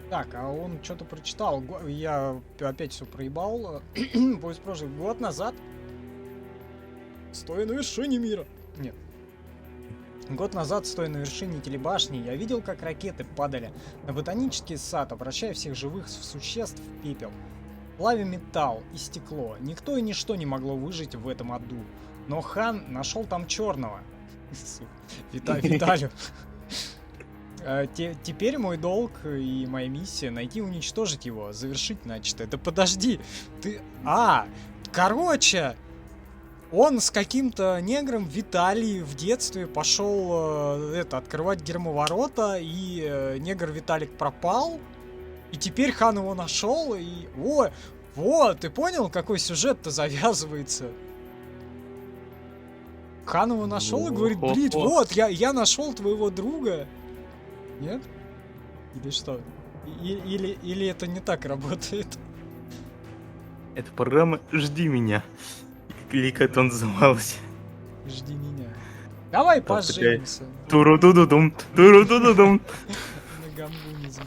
B: Так, а он что-то прочитал. Я опять все проебал. Поезд прошлый год назад. Стоя на вершине мира. Нет. Год назад, стоя на вершине телебашни, я видел, как ракеты падали на ботанический сад, обращая всех живых существ в пепел. Плавя металл и стекло. Никто и ничто не могло выжить в этом аду. Но хан нашел там черного. Виталю. Теперь мой долг и моя миссия найти и уничтожить его, завершить начатое. Да подожди, ты... короче, он с каким-то негром Виталий в детстве пошел открывать гермоворота, и негр Виталик пропал, и теперь хан его нашел, и... Вот, ты понял, какой сюжет-то завязывается? Хан его нашел и говорит, блин, вот, я нашел твоего друга. Нет? Или что? Или это не так работает?
C: Это программа «Жди меня». Или как это называлось?
B: Жди меня. Давай поженимся.
C: Туру-ду-ду-дум, туру-ду-ду-дум.
B: На гамбуниз,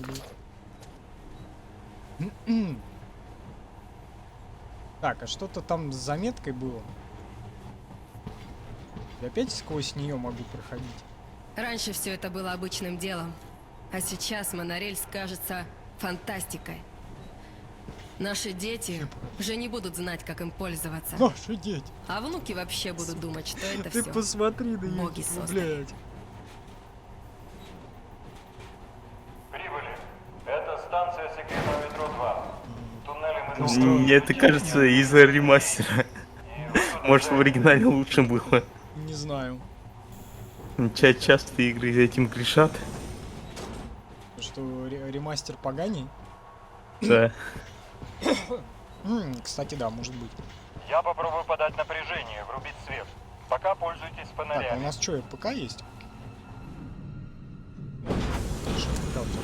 B: блин. Так, а что-то там с заметкой было? Я опять сквозь нее могу проходить.
M: Раньше все это было обычным делом, а сейчас монорельс кажется фантастикой. Наши дети уже не будут знать, как им пользоваться.
B: Наши дети.
M: А внуки вообще будут думать, что это
B: Ты
M: все
B: посмотри на
M: боги
B: них,
M: создали.
B: блядь.
K: Прибыли. Это станция секретного метро 2. Туннели мы...
C: Мне это кажется из-за ремастера. Может, в оригинале лучше было.
B: Не знаю.
C: Часто игры этим грешат.
B: Что ремастер поганей?
C: Да.
B: Кстати, да, может быть.
K: Я попробую подать напряжение, врубить свет. Пока пользуйтесь
B: Так, а у
K: фонарями.
B: нас что, РПК есть?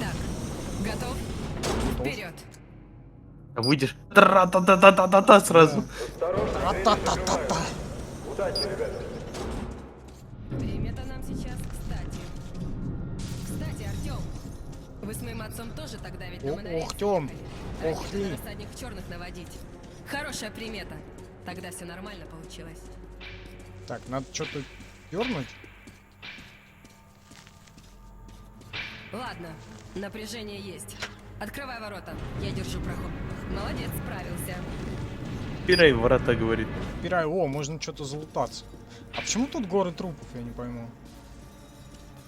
M: Так, готов? Вперед!
C: Выйдешь. Тра-та-та-та-та-та сразу.
B: Та-та-та-та-та.
M: Время-то нам сейчас кстати. Кстати, Артем, вы с моим отцом тоже тогда ведь на монорельсе
B: Артем,
M: ехали?
B: ох
M: Рассчитывали
B: ты.
M: рассадник черных наводить. Хорошая примета. Тогда все нормально получилось.
B: Так, надо что-то дернуть.
M: Ладно, напряжение есть. Открывай ворота, я держу проход. Молодец, справился.
C: Пирай ворота, говорит.
B: Пирай, можно что-то залутаться. А почему тут горы трупов, я не пойму.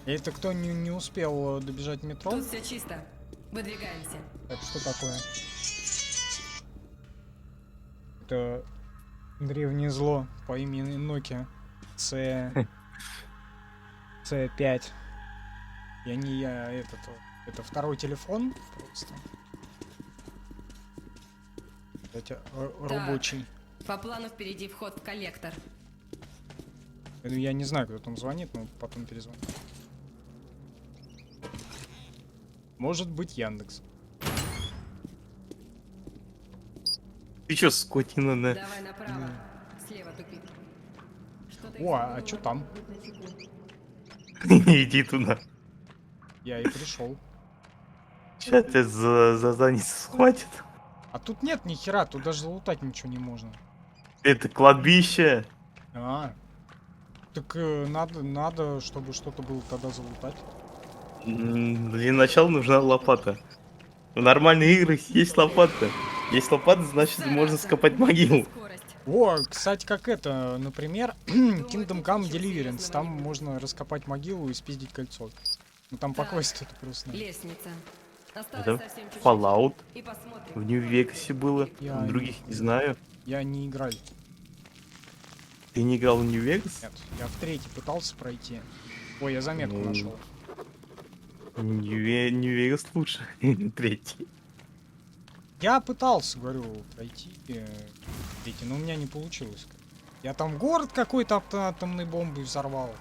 B: Или это кто не успел добежать в метро?
M: Тут все чисто. Выдвигаемся.
B: Так, что такое? Это древнее зло по имени Nokia C5. Это второй телефон просто. Кстати, рабочий.
M: По плану впереди вход в коллектор.
B: Я не знаю, кто там звонит, но потом перезвоню. Может быть, Яндекс.
C: Ты чё, скотина, да?
M: Давай направо. Слева тупик.
B: А чё там?
C: Иди туда.
B: Я и пришел.
C: Сейчас тебя за задницу схватит.
B: А тут нет ни хера, тут даже залутать ничего не можно.
C: Это кладбище.
B: Так надо, чтобы что-то было тогда залутать.
C: Для начала нужна лопата. В нормальных играх есть лопата. Есть лопата, значит можно скопать могилу.
B: Кстати, как это, например, Kingdom Come Deliverance. Там можно раскопать могилу и спиздить кольцо. Ну там по квесту это просто.
M: Лестница.
C: Это Fallout. В Нью-Вегасе было. В других не знаю.
B: Я не играл.
C: Ты не играл в Нью-Вегас?
B: Нет, я в третий пытался пройти. Ой, я заметку нашел.
C: Нью-Вегас лучше. Третий.
B: Я пытался, говорю, пройти третий, но у меня не получилось. Я там город какой-то атомной бомбой взорвал.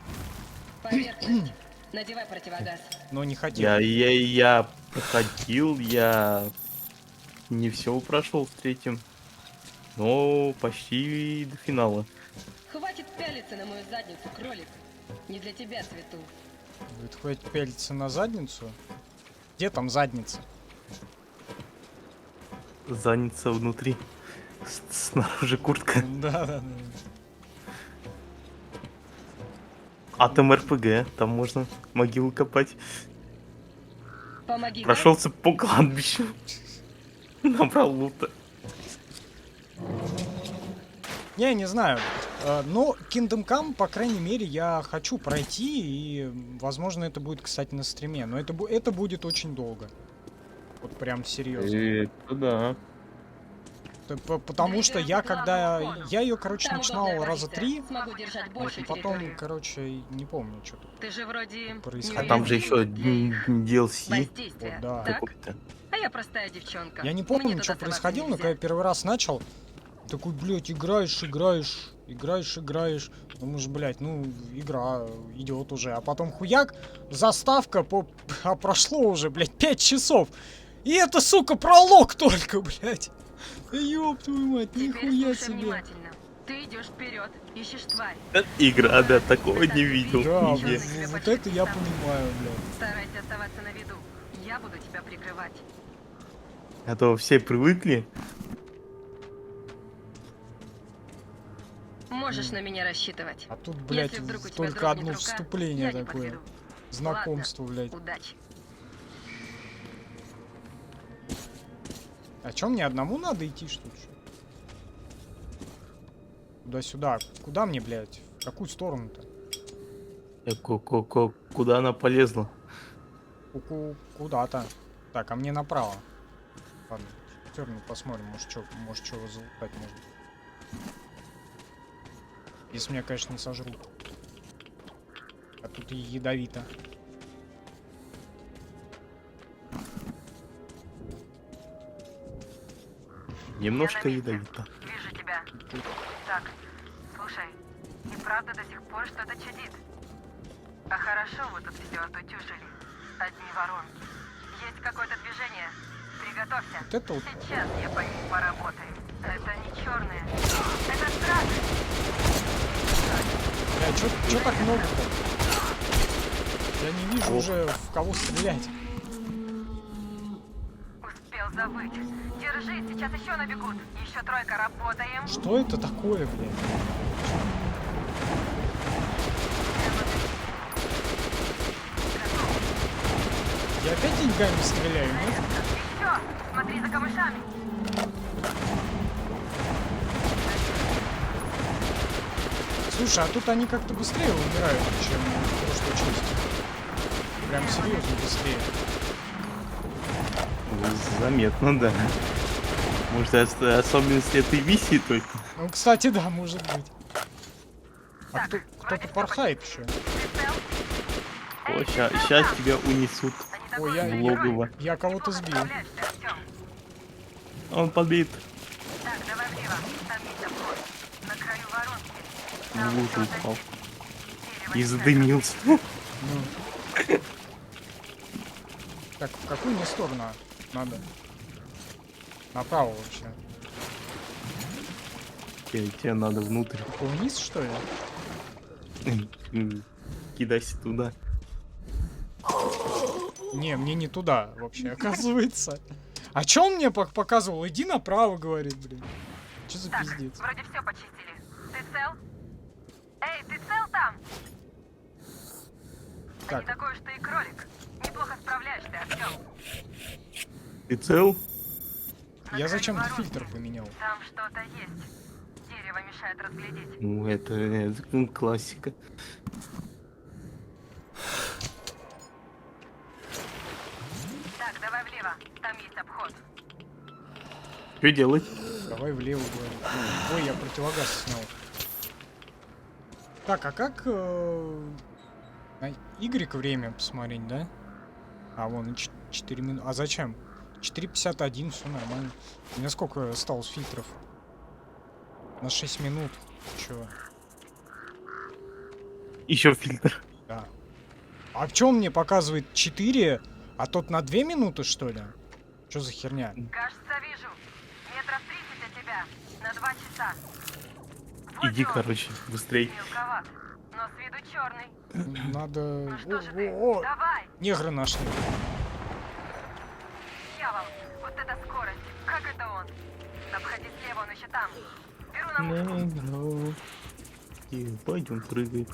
M: Поверхность. Надевай противогаз.
B: Но не хотел.
C: Я проходил, я не все прошел в третьем. Но почти до финала.
M: Хватит пялиться на мою задницу, кролик. Не для тебя цвету.
B: Говорит, хватит пялиться на задницу. Где там задница?
C: Задница внутри. Снаружи куртка.
B: Да.
C: Атом РПГ. Там можно могилу копать.
M: Помоги.
C: Прошелся по кладбищу. Набрал лута.
B: Не знаю. Но Kingdom Come, по крайней мере, я хочу пройти. И, возможно, это будет, кстати, на стриме. Но это будет очень долго. Вот прям серьезно.
C: Это да.
B: Потому что когда я ее, короче, начинал раза 3,
M: и
B: потом, короче, не помню, что тут
M: Ты же вроде
B: происходило.
C: А там же еще DLC.
M: Воздействие.
B: Вот, да.
M: Так?
C: Какой-то.
M: А я простая девчонка.
B: Я не
M: Мне
B: помню,
M: туда
B: что
M: соваться
B: происходило, но
M: нельзя.
B: когда я первый раз начал, такой, блядь, играешь. Думаешь, блядь, ну, игра идет уже. А потом хуяк, заставка, а прошло уже, блядь, 5 часов. И это, сука, пролог только, блядь. Ёб твою мать,
M: Теперь
B: нихуя
M: слушай
B: себе.
M: внимательно. Ты идешь вперед, ищешь тварь.
C: Игра, да, такого не видел.
B: Да,
C: в книге.
B: вот это я понимаю, блядь.
M: Старайся оставаться на виду. Я буду тебя прикрывать.
C: А то все привыкли.
M: Можешь на меня рассчитывать.
B: А тут, блядь,
M: Если вдруг у тебя
B: только
M: дрогнет
B: одно
M: рука,
B: вступление
M: я не
B: такое.
M: подведу.
B: Знакомство,
M: Ладно,
B: блядь.
M: удачи.
B: А чё, мне одному надо идти, что ли? Туда-сюда. Куда мне, блядь? В какую сторону-то?
C: Куда она полезла?
B: Куда-то. Так, а мне направо. Ладно, всё равно посмотрим, может, что залутать можно. Если меня, конечно, не сожрут. А тут и ядовито.
C: Немножко ядовито.
M: Вижу тебя. Так, слушай, и правда до сих пор что-то чудит. А хорошо вы тут все отутюжили. Одни воронки. Есть какое-то движение. Приготовься.
B: Вот это вот.
M: Сейчас я по ним поработаю. Это не черные. Это страшно.
B: Бля, чё так много-то? Я не вижу уже, в кого стрелять.
M: Успел забыть. Держи, сейчас еще набегут. Еще тройка, работаем.
B: Что это такое, блядь? Я опять деньгами стреляю, нет?
M: Все, смотри за камышами.
B: Слушай, а тут они как-то быстрее умирают, чем в прошлой части. Прям серьезно быстрее.
C: Заметно, да. Может, это особенность этой миссии только?
B: Ну, кстати, да, может быть. А кто-то порхает еще.
C: О, сейчас тебя унесут
B: Ой,
C: в логово.
B: я кого-то сбил.
C: Он подбит.
M: Так, давай влево. Там есть обход. На краю воронки.
C: В лужу упал. И задымился.
B: Так, в какую мне сторону надо? Направо вообще.
C: Тебе надо внутрь.
B: Такой вниз, что ли?
C: Кидайся туда.
B: Не, мне не туда вообще, оказывается. А чё он мне показывал? Иди направо, говорит, блин. Чё за пиздец?
M: Вроде все почистили. Ты цел? Эй, ты цел там? А не такой уж ты и кролик. Неплохо справляешься, Артём.
C: Ты цел?
B: Я зачем-то фильтр поменял.
M: Там что-то есть. Дерево мешает разглядеть.
C: Ну, это классика.
M: Так, давай влево. Там есть обход.
C: Что делать?
B: Давай влево, говорит. Ой, я противогаз снял. Так, а как на Y время посмотреть, да? А, вон, 4 минуты. А зачем? 4:51, все нормально. У меня сколько осталось фильтров? На 6 минут. Чё?
C: Еще фильтр.
B: Да. А в чем мне показывает 4, а тот на 2 минуты, что ли? Что за херня?
M: Кажется, вижу. Метров 30 от тебя. На 2 часа.
C: Иди, короче, быстрей.
M: Мелковат, но с виду черный.
B: Надо...
M: Ну что же ты?
B: О,
M: Давай!
B: негры нашли.
M: Дьявол, вот эта скорость. Как это он? Обходи слева, он еще там. Беру на мушку.
C: Пойдем прыгай.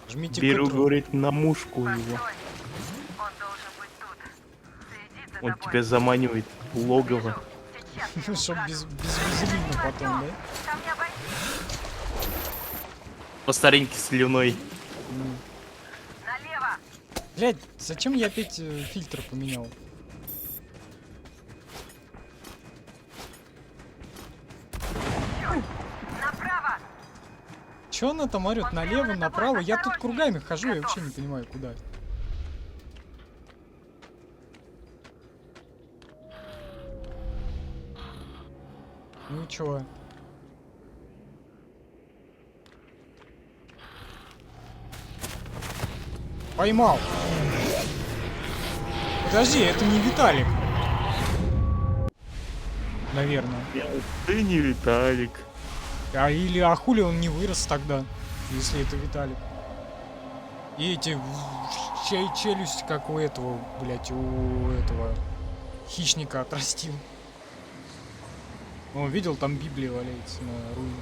B: Жмите
C: Беру,
B: Ctrl.
C: говорит, на мушку его.
M: Он должен быть тут. Следит за
C: Он
M: тобой.
C: тебя заманивает в логово.
B: Чтоб без вазелина потом, да?
M: Там не обойти.
C: По старенький сливной.
M: Налево.
B: Блять, зачем я опять фильтр поменял?
M: Направо.
B: Чё она там орёт? Налево, направо? Я тут кругами хожу, я вообще не понимаю, куда. Ну и чё? Поймал. Подожди, это не Виталик. Наверное.
C: Ты не Виталик.
B: А или хули он не вырос тогда, если это Виталик. И эти челюсть, как у этого, блять, у этого хищника отрастил. О, видел, там Библия валяется на руине.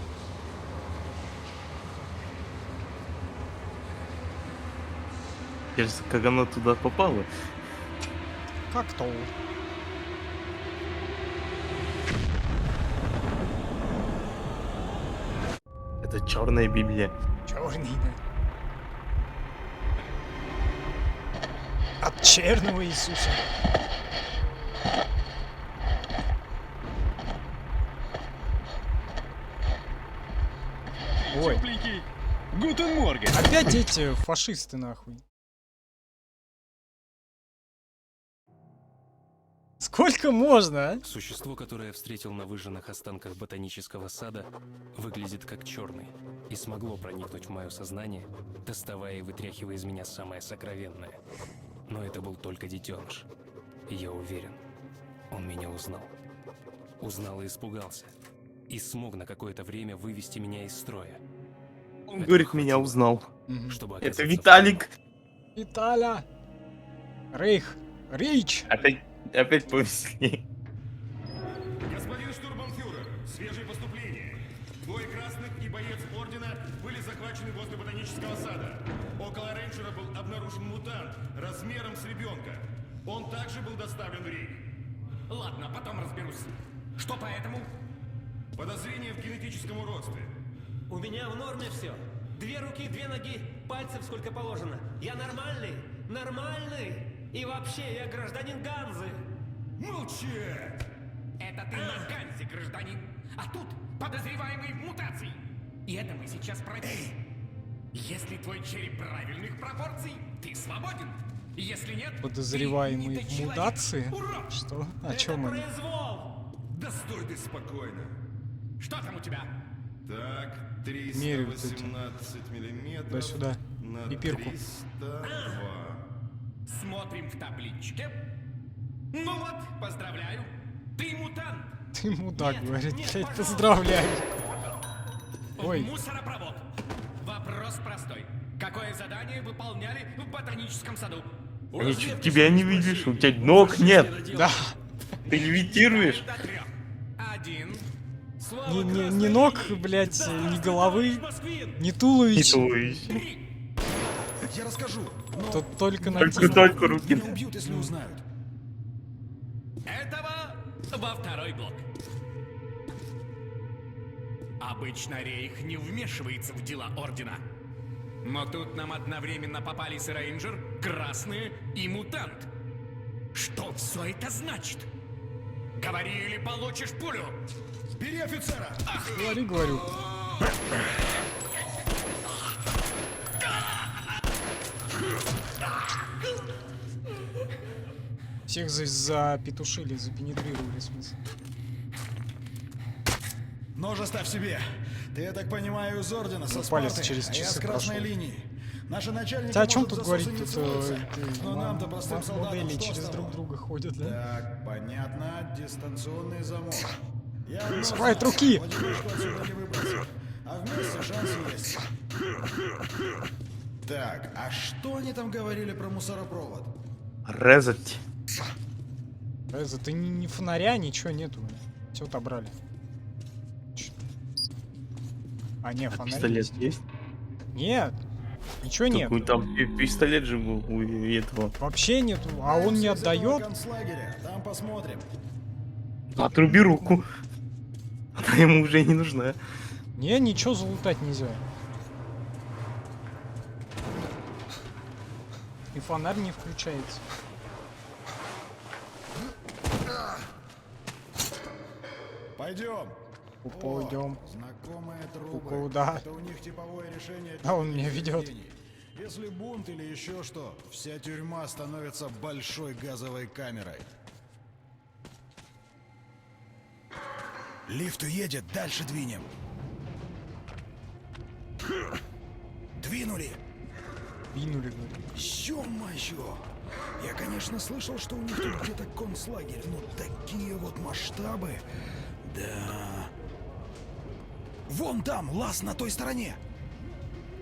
C: Кажется, как она туда попала.
B: Как-то.
C: Это черная Библия.
B: Черный, да. От черного Иисуса. Ой.
J: Гутен Морген.
B: Опять эти фашисты, нахуй. Сколько можно, а?
A: Существо, которое я встретил на выжженных останках ботанического сада, выглядит как черный и смогло проникнуть в мое сознание, доставая и вытряхивая из меня самое сокровенное. Но это был только детеныш. И я уверен, он меня узнал. Узнал и испугался. И смог на какое-то время вывести меня из строя.
C: Он, говорит, меня узнал.
A: Чтобы
C: Это
A: оказаться
C: Виталик.
B: Виталя. Рейх. Рейч.
C: Опять повеселее.
N: Господин штурманфюрер, свежие поступления. Двое красных и боец ордена были захвачены возле ботанического сада. Около рейнджера был обнаружен мутант размером с ребенка. Он также был доставлен в рейд.
K: Ладно, потом разберусь. Что по этому?
N: Подозрение в генетическом уродстве.
G: У меня в норме все. 2 руки, 2 ноги, пальцев сколько положено. Я нормальный, нормальный. И вообще, я гражданин Ганзы.
N: Молчать!
K: Это ты на Ганзе, гражданин. А тут подозреваемый в мутации. И это мы сейчас проверим. Если твой череп правильных пропорций, ты свободен. Если нет,
B: Подозреваемый
K: ты
B: в мутации?
N: Ура!
B: Что? О чем они?
N: Да стой ты спокойно.
K: Что там у тебя?
N: Так,
B: Меряют эти.
N: 318 миллиметров
B: Туда-сюда.
N: на
B: Пипирку.
N: 302.
K: Смотрим в табличке. Ну вот, поздравляю. Ты мутант.
B: Ты мудак,
K: Нет,
B: говорит.
K: нет,
B: Блядь,
K: пожалуйста.
B: поздравляю. Ой.
K: Мусоропровод. Вопрос простой. Какое задание выполняли в ботаническом саду?
C: Они чуть тебя не видишь, у тебя ног нет.
B: Да.
C: Ты левитируешь.
K: 1.
B: Не ног, блядь, ни головы, ни туловища.
E: Я расскажу. Но
B: Тут только на
C: Только руки.
E: меня убьют, если узнают.
K: Этого во второй блок. Обычно Рейх не вмешивается в дела Ордена. Но тут нам одновременно попались Рейнджер, Красные и Мутант. Что все это значит? Говори или получишь пулю.
E: Бери офицера!
B: Говорю. Всех запетушили, запенетрировали, в смысле.
E: Нож оставь себе. Ты, я так понимаю, из Ордена, со
B: Палец
E: Спарты,
B: через
E: а я
B: часы
E: с красной
B: прошел.
E: линии. Наши начальники,
B: Хотя о чем
E: может,
B: тут
E: за
B: говорить,
E: сусы не
B: тут
E: целуются, но нам-то, простым солдатам,
B: модели
E: что
B: через
E: с того?
B: друг друга ходят, да?
E: Так, понятно, дистанционный замок. Я одно
B: Скрывает
E: знаю,
B: руки!
E: в одиночку отсюда не выбраться. А вместе шанс есть. Так, а что они там говорили про мусоропровод?
C: Резать.
B: Это ты ни фонаря, ничего нету. Все отобрали. А, не, фонарь
C: Пистолет есть?
B: Нет, ничего нет.
C: Такой там пистолет же был у этого.
B: Вообще нету, а он не
E: Из этого
B: отдает.
E: концлагеря, там посмотрим.
C: Отруби руку. Она ему уже не нужна.
B: Не, ничего залутать нельзя. И фонарь не включается.
E: Пойдем.
B: Пойдем.
E: Знакомые трубы.
B: Куда?
E: Это у них типовое решение.
B: А он меня ведет.
E: заведений. Если бунт или еще что, вся тюрьма становится большой газовой камерой. Лифт уедет, дальше двинем. Двинули.
B: Двинули, говорит.
E: Ё-моё! Я, конечно, слышал, что у них тут где-то концлагерь, но такие вот масштабы... Да... Вон там, лаз на той стороне!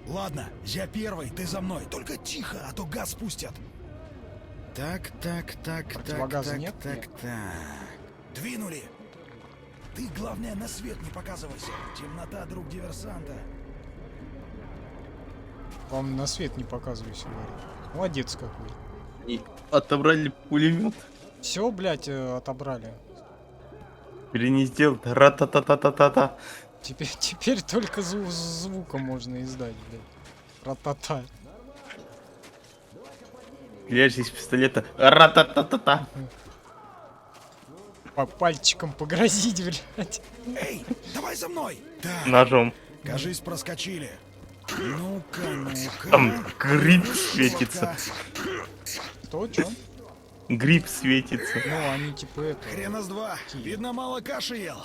E: Ладно, я первый, ты за мной. Только тихо, а то газ спустят. Так.
B: Противогаза нет? Нет.
E: Двинули! Ты, главное, на свет не показывайся. Темнота, друг диверсанта.
B: Вам на свет не показывайся, говорит. Молодец какой.
C: И отобрали пулемет.
B: Все, блядь, отобрали.
C: Или не сделал. Ра-та-та-та-та-та-та.
B: Теперь только звуком можно издать, блядь. Ра-та-та.
C: Гляжь из пистолета. Ра-та-та-та-та.
B: По пальчикам погрозить, блядь.
E: Эй, давай за мной! Так,
C: Ножом.
E: кажись, проскочили. Ну-ка, ну-ка.
C: Там гриб светится.
B: Что, чё?
C: Гриб светится.
B: Ну, они типа это...
E: Хрена с два. Видно, мало каши ел.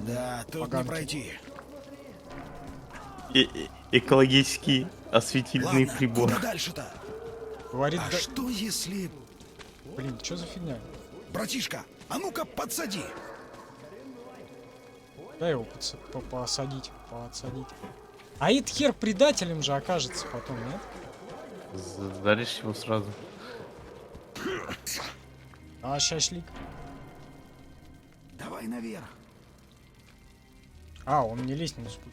E: Да, тут
B: поганки.
E: не пройти.
C: Экологический осветительный
E: Ладно,
C: прибор.
E: куда дальше-то?
B: Говорит,
E: А
B: да...
E: что если...
B: Блин, что за фигня?
E: Братишка, а ну-ка подсади.
B: Дай его посадить, подсадить. А этот хер предателем же окажется потом, нет?
C: Зарежь его сразу.
B: А, шашлик.
E: Давай наверх.
B: А, он мне лестницу спустил.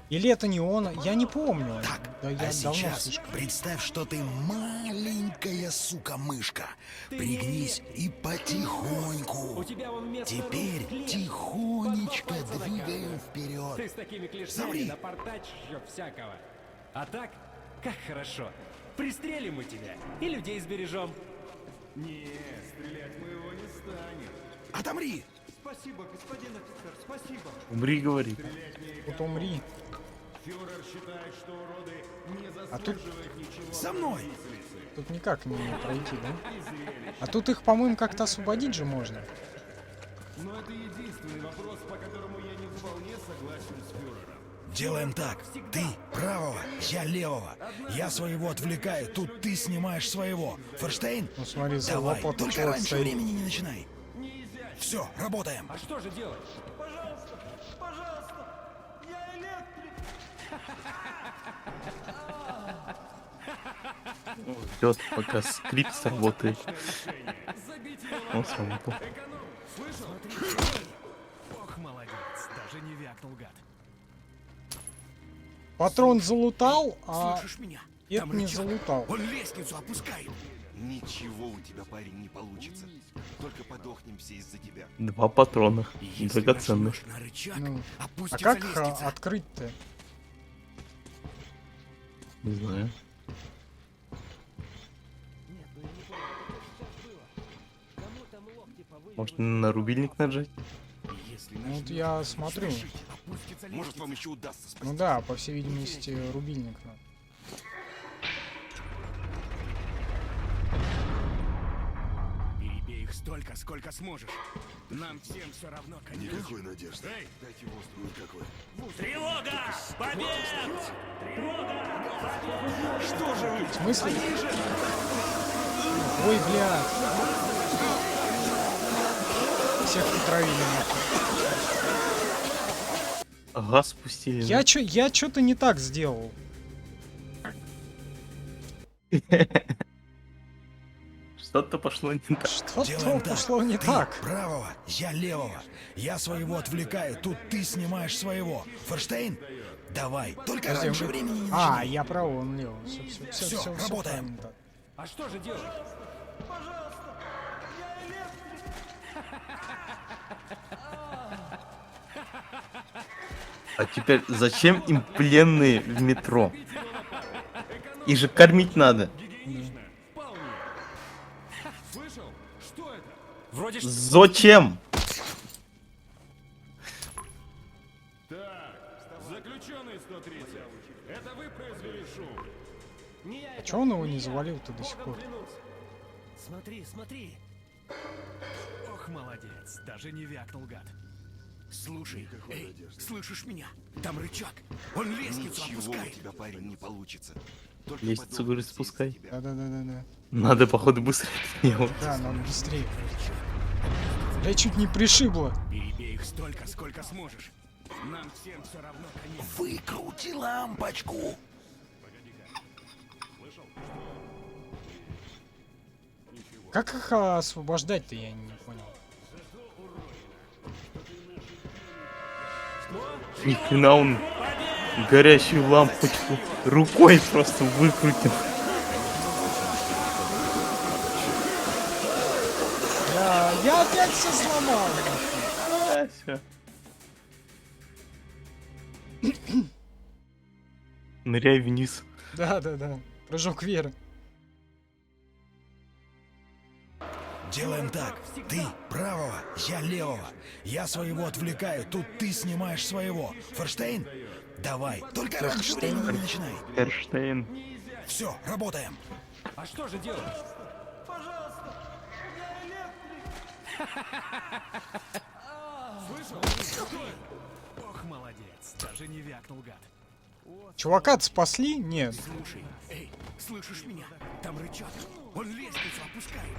B: Или это не он? Я не помню. Да я
E: А
B: давно
E: сейчас
B: слишком.
E: представь, что ты маленькая сука-мышка. Пригнись и потихоньку. Теперь тихонечко двигаем вперед.
G: Ты с такими клешнями
E: Замри.
G: напортачишь еще всякого. А так, как хорошо. Пристрелим мы тебя и людей сбережем.
N: Не, стрелять мы его не станем.
E: Отомри!
N: Спасибо, господин офицер, спасибо.
C: Умри, говорит.
B: Вот умри.
N: Фюрер считает, что уроды не
B: А тут...
N: заслуживают ничего.
E: За мной!
B: Тут никак не пройти, да? А тут их, по-моему, как-то освободить же можно.
N: Но это единственный вопрос, по которому я не вполне согласен с фюрером.
E: Делаем так. Ты правого, я левого. Я своего отвлекаю, тут ты снимаешь своего. Ферштейн?
B: Ну смотри, за
E: Давай,
B: лопатой
E: только
B: чувак
E: раньше
B: стоит.
E: времени не начинай. Все, работаем.
G: А что же делать?
N: Пожалуйста, пожалуйста, я электрик.
C: Ждет, пока скрипт сработает. Он сработал.
J: Ох, молодец, даже не вякнул, гад.
B: Патрон залутал, а
H: Слышишь меня?
B: это
H: Там
B: не
H: рычаг.
B: залутал.
H: Он лестницу опускает.
F: Ничего у тебя, парень, не получится. Только подохнем все из-за тебя.
C: 2 патрона. Драгоценных.
H: На рычаг
B: Ну, а
H: опустится
B: как
H: лестница.
B: открыть-то?
C: Не знаю. Может, на рубильник нажать?
B: Ну, вот я смотрю.
F: Может, вам еще удастся спасти.
B: Ну да, по всей видимости, рубильник надо.
J: их столько, сколько сможешь. Нам всем все равно, конечно.
H: Никакой надежды.
J: Эй,
H: Дайте воздух. Никакой.
G: Тревога! Побед!
E: Что же вы?
B: В смысле? Ой, блядь. Всех потравили нахуй.
C: Газ спустили.
B: Я что-то не так сделал.
C: Что-то пошло не так.
B: Что-то
E: Делаем так.
B: пошло не
E: Ты
B: так.
E: правого, я левого. Я своего отвлекаю, тут ты снимаешь своего. Форштейн, давай. Только
B: Подожди,
E: раньше
B: мы-
E: времени не
B: А,
E: начинай.
B: я правый, он левый.
E: Всё, работаем.
G: А что же делать?
C: А теперь зачем им пленные в метро? Их же кормить надо.
N: Слышал? Что это?
G: Вроде что...
C: Зачем?
N: Так, заключенный 130. Это вы произвели шум?
G: Не я
B: А
G: это.
B: чё он его не завалил-то до сих
G: Богом
B: пор?
G: клянусь. Смотри, смотри.
J: Ох, молодец, даже не вякнул, гад.
H: Слушай, эй,
J: Слышишь меня? Там рычаг. Он лестницу
H: Ничего у
J: опускает.
H: тебя, парень, не получится. Только
C: Лестницу,
H: подумай,
C: говорит,
H: здесь
C: спускай.
H: тебя.
B: Да.
C: Надо, походу, быстро это делать.
B: Да, надо быстрее. Я чуть не пришибло.
J: Перебей их столько, сколько сможешь. Нам всем все равно, конечно.
E: Выкрути лампочку.
B: Как их освобождать-то, я не понял.
C: Ни хрена он горящую лампочку рукой просто выкрутил.
B: Я опять все сломал.
C: А, всё. Ныряй вниз.
B: Да. Прыжок веры.
E: Делаем так. Ты правого, я левого. Я своего отвлекаю, тут ты снимаешь своего. Форштейн, давай. Только раньше времени не начинай.
C: Эрштейн.
E: Все, работаем.
G: А что же делать?
J: Ох, молодец, даже не вякнул, гад.
B: Чувака-то спасли? Нет.
J: Слушай, эй, слышишь меня? Там рычаг. Он лестницу опускает.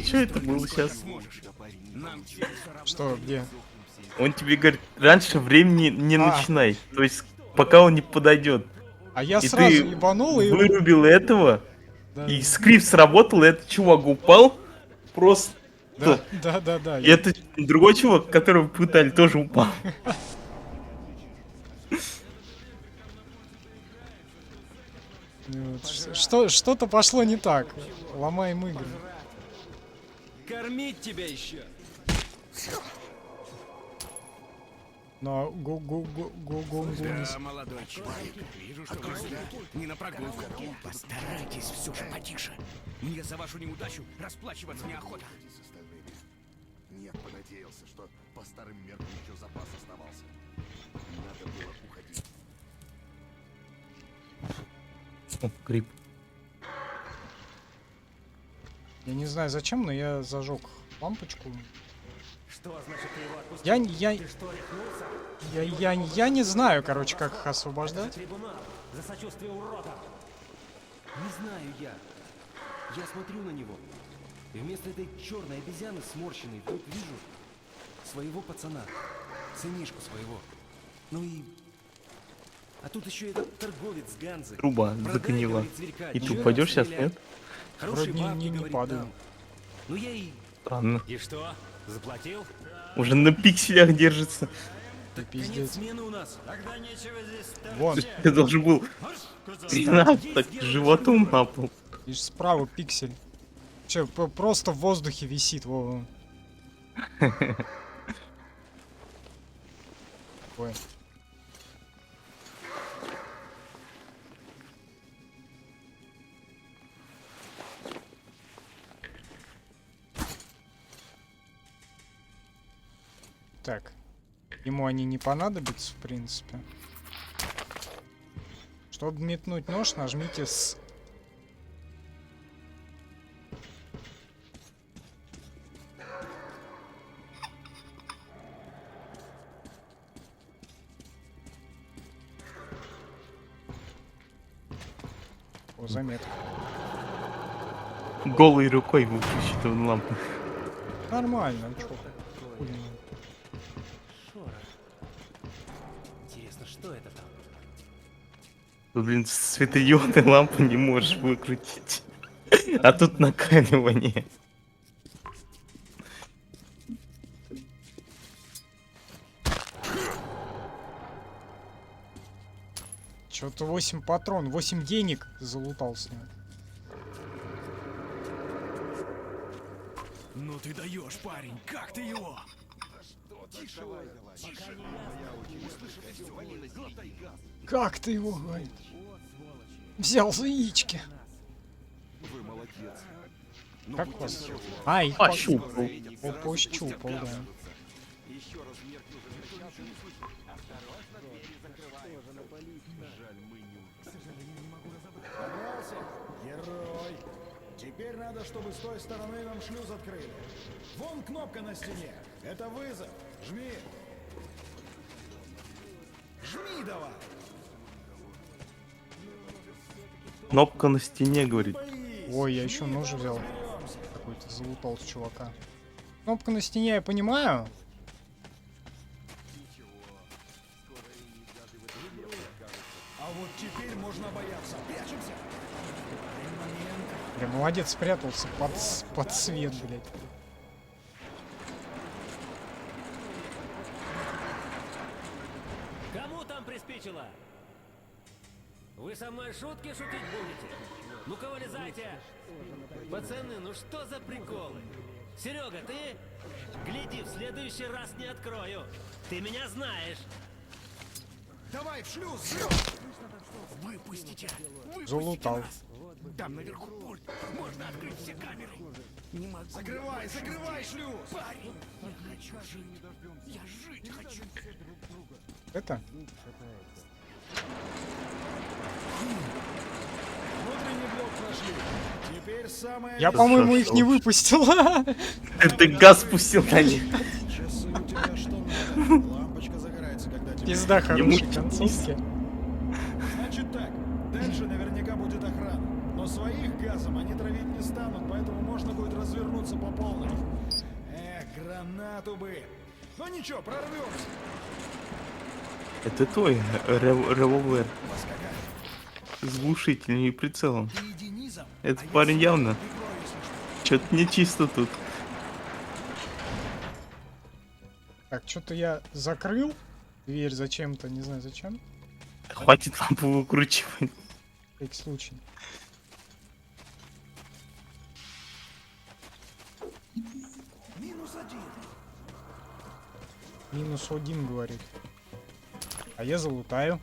C: Что это было сейчас?
J: Нам всем все равно.
B: Что, где?
C: Он тебе говорит, раньше времени не
B: А.
C: начинай. То есть, пока он не подойдет.
B: А я
C: И
B: сразу
C: ты
B: ебанул и...
C: вырубил этого,
B: Да.
C: и скрипт сработал, и этот чувак упал. Просто.
B: Да.
C: И это другой чувак, которого пытали, тоже упал.
B: Вот, что-то пошло не так. Ломаем игры.
G: Кормить тебя еще.
B: Но го
J: Да, молодой человек, вижу, что вы сюда не на прогулку. Постарайтесь все же потише. Мне за вашу неудачу расплачиваться неохота.
H: С остальными. Нет, понадеялся, что по старым меркам еще запас оставался. Надо было уходить.
C: О, гриб.
B: Я не знаю зачем, но я зажег лампочку.
G: Что значит ты его отпустил? Ты что, рехнулся?
B: Я не знаю, короче, как их освобождать.
G: Трибунал за сочувствие уродам.
O: Не знаю я. Я смотрю на него. И вместо этой черной обезьяны сморщенной вдруг вижу своего пацана. Сынишку своего. Ну и... А тут еще этот торговец с Ганзы.
C: Труба
O: Продай,
C: загнила.
O: говорит, зверька,
C: И ты
O: дешево
C: упадешь сейчас,
O: стреляет.
C: нет?
O: Хорошие
B: Вроде
O: бабки,
B: не
O: говорит,
B: падаю.
O: дам. Ну я и...
C: Странно.
G: И что? Заплатил?
C: Уже на пикселях держится.
B: Ты
O: Конец
B: пиздец.
O: смены у нас.
G: Тогда нечего здесь ставить.
B: Вон,
C: Ты должен был так животом на пол.
B: видишь, справа пиксель. Че, просто в воздухе висит, во. Ой. Так. Ему они не понадобятся, в принципе. Чтобы метнуть нож, нажмите с. заметка.
C: Голой рукой выключить эту лампу.
B: Нормально, чё?
O: Шорох. Интересно, что это там?
C: Тут, блин, светодиодной лампу не можешь выкрутить. А тут накаливание.
B: Чё-то 8 патрон, 8 денег залутал с ним.
J: Ну ты даешь, парень, как ты его?
B: Как ты его, говорит? Взял за яички.
H: Вы молодец.
B: Как вас? А, их
C: Пощупал.
B: Пощупал, да.
H: Еще раз мерки уже закричал. Осторожно, двери закрывай. Жаль, мы не
E: Понравился? Герой. Теперь надо, чтобы с той стороны нам шлюз открыли. Вон кнопка на стене. Это вызов. Жми. Жми давай.
C: Кнопка на стене, говорит.
B: Ой, я еще нож взял. Какой-то залутал с чувака. Кнопка на стене, я понимаю.
E: А вот теперь можно бояться. Прячемся.
B: Бля, молодец, спрятался под свет, блядь.
G: Кому там приспичило? Вы со мной шутки шутить будете? Ну-ка вылезайте! Пацаны, ну что за приколы? Серега, ты? Гляди, в следующий раз не открою. Ты меня знаешь.
E: Давай в шлюз.
J: Выпустите!
B: Залутал.
J: Там наверху пульт. Можно открыть все камеры. Не могу.
E: Закрывай шлюз.
J: Парень, я хочу жить. Я жить хочу.
B: Это?
E: Внутренний блок прошли. Теперь самое...
B: Я, по-моему, их не выпустил.
C: Ты газ спустил на них.
E: Часы у тебя что надо? Лампочка загорается, когда тебе...
B: Пизда хорошей концовки.
E: Значит так, дальше наверняка будет охрана. Но своих газом они травить не станут, поэтому можно будет развернуться по полной. Эх, гранату бы. Ну ничего, прорвемся.
C: Это твой револьвер. С глушителем и прицелом. Этот парень явно что-то нечисто тут.
B: Так, что-то я закрыл дверь зачем-то, не знаю зачем.
C: Хватит лампу выкручивать.
B: Всякий случай. Минус один, говорит. А я залутаю.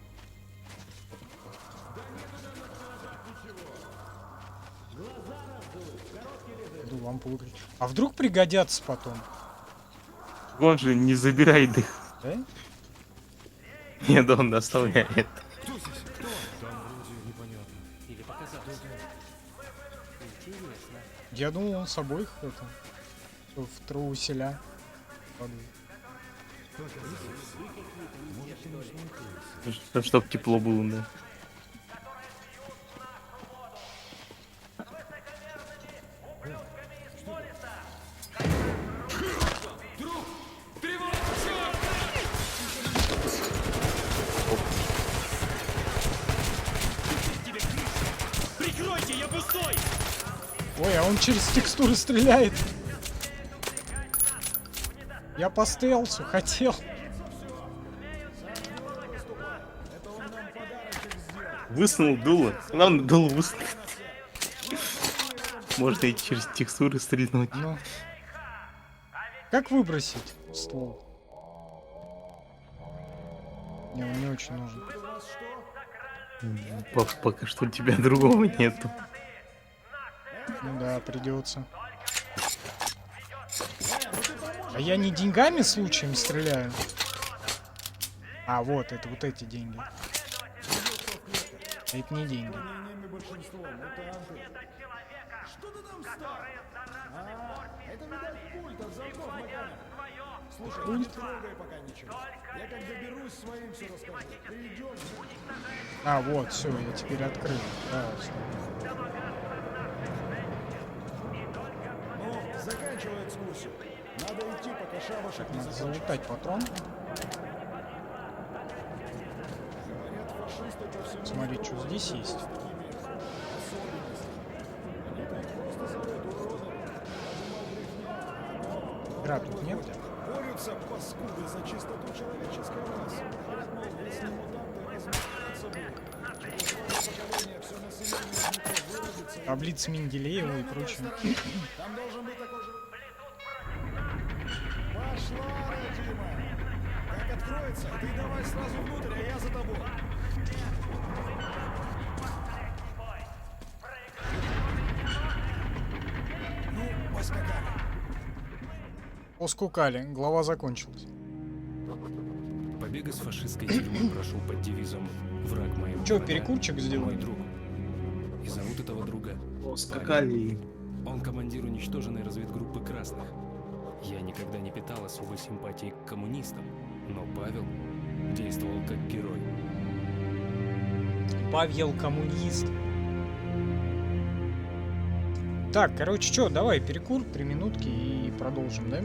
B: Иду лампу выключу. А вдруг пригодятся потом?
C: Он же не забирает их.
B: Да?
C: Нет, он доставляет.
J: Кто здесь? Кто? Там вроде непонятно.
O: Или показалось. Интересно.
B: Я думал, он с обоих это в труселя.
C: Чтоб тепло было, да.
G: Прикройте, я пустой!
B: Ой, а он через текстуры стреляет. Я по стелсу хотел.
C: Высунул дуло. Главное, дуло высунул. Можно и через текстуры стрельнуть.
B: Ну. Как выбросить ствол? Не, он не очень нужен.
C: Пока что у тебя другого нету.
B: Ну да, придется. А я не деньгами случаем стреляю. А, вот, это вот эти деньги. А это не деньги.
E: Большинство мутанты. Что ты там встал? Это, видать, пульт от замков на камерах. Слушай, не трогай пока ничего. Я как доберусь, своим все расскажу. Ты идешь?
B: А, вот, все, я теперь открыл. Да, всё.
E: Ну, заканчивай экскурсию. Надо идти, пока шабашек не
B: Надо
E: закончится.
B: залутать патрон.
E: Говорят, фашисты по всему
B: Смотри,
E: миру
B: что здесь есть.
E: особенности. Они так просто зовут уродов.
B: Игра тут нет.
E: Борются паскуды за чистоту человеческой расы. Говорят, мол, если мутанты размножаться будут, через поколение все население из них выродится.
B: Таблица Менделеева и прочее.
E: Там должен быть такой же... Пошла, Дима! Как откроется, ты давай сразу внутрь, а я за тобой. Ну, поскакали.
B: Поскукали, глава закончилась.
A: Побег из фашистской тюрьмы прошел под девизом «Враг моего
B: Чё,
A: врага,
B: перекурчик сделал?
A: мой друг». И зовут этого друга
C: Скакали.
A: Павел. Он командир уничтоженной разведгруппы красных. Я никогда не питал особой симпатии к коммунистам, но Павел действовал как герой.
B: Павел коммунист. Так, короче, что, давай перекур, 3 минутки и продолжим, да?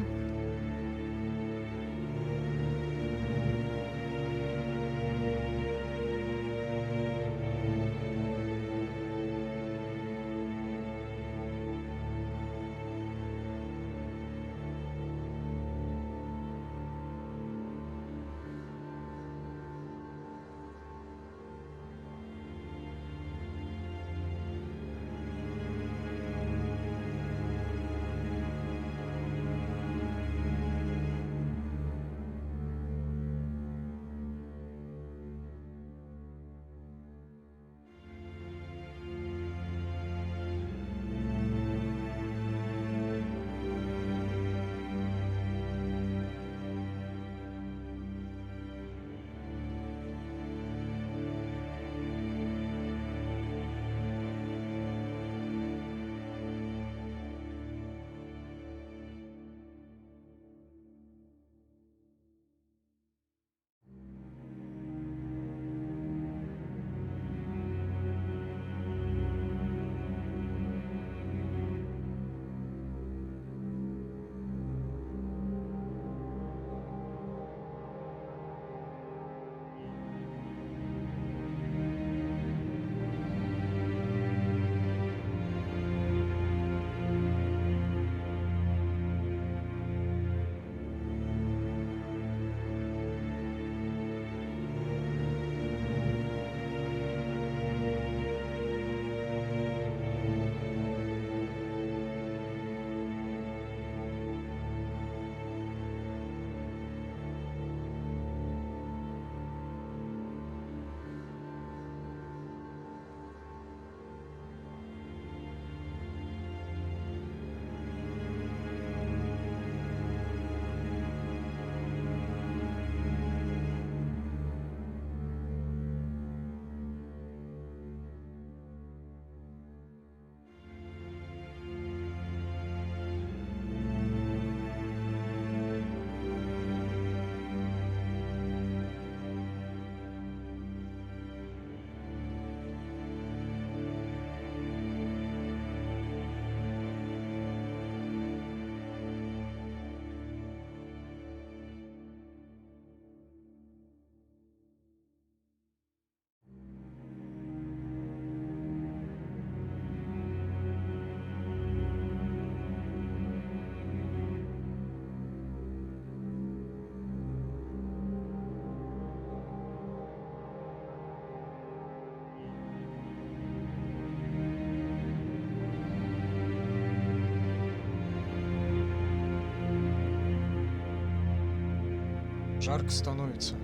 B: Жарко становится.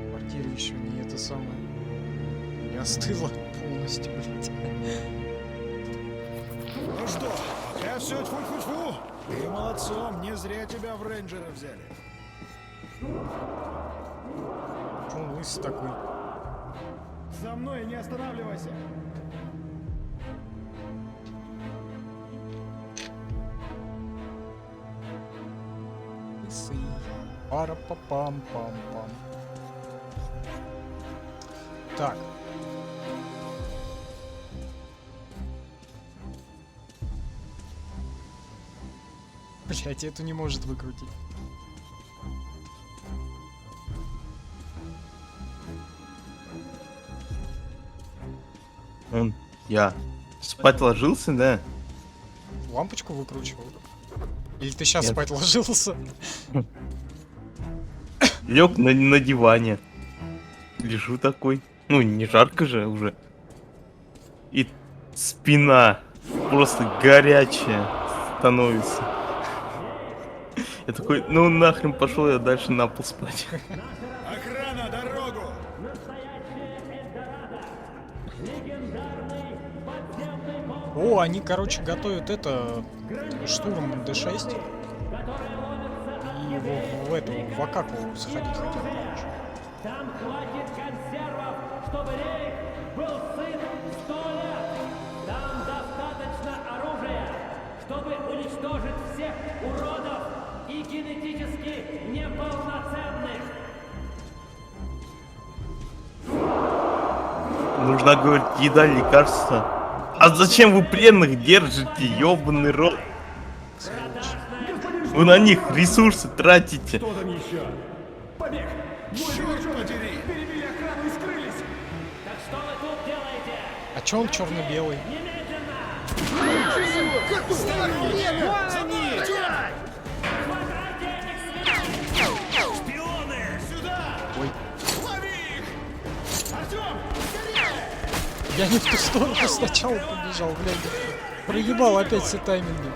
B: Квартира еще не это самое. Не остыла полностью, блядь.
E: Ну что, пока все тьфу-тьфу-тьфу. Ты молодцом, не зря тебя в рейнджеры взяли.
B: Чё он лысый такой?
E: За мной, не останавливайся!
B: Пара-па-пам-пам-пам. Так. Блять, эту не может выкрутить.
C: Я спать ложился, да?
B: Лампочку выкручивал? Или ты сейчас
C: Нет.
B: спать ложился?
C: Лег на диване. Лежу такой. Ну, не жарко же уже. И спина просто горячая становится. Я такой, ну нахрен пошел я дальше на пол спать.
E: Охрана, дорогу!
B: О, они, короче, готовят это штурм D6. И в эту, в Акаку сходить хотят, короче.
G: Там хватит консервов, чтобы рейх был сытым 100 лет. Там достаточно оружия, чтобы уничтожить всех уродов и генетически неполноценных.
C: Нужна, говорит, еда, лекарства. А зачем вы пленных держите, ёбаный рот? Вы на них ресурсы тратите.
N: Кто там еще? Побег!
E: Черт подери!
N: Перебили охрану и скрылись!
G: Так что вы тут делаете?
B: А чё он черно-белый?
N: Шпионы! Сюда!
B: Ой.
N: Лови их! Артем!
B: Я не в ту сторону сначала побежал, блядь. Проебал опять все тайминги.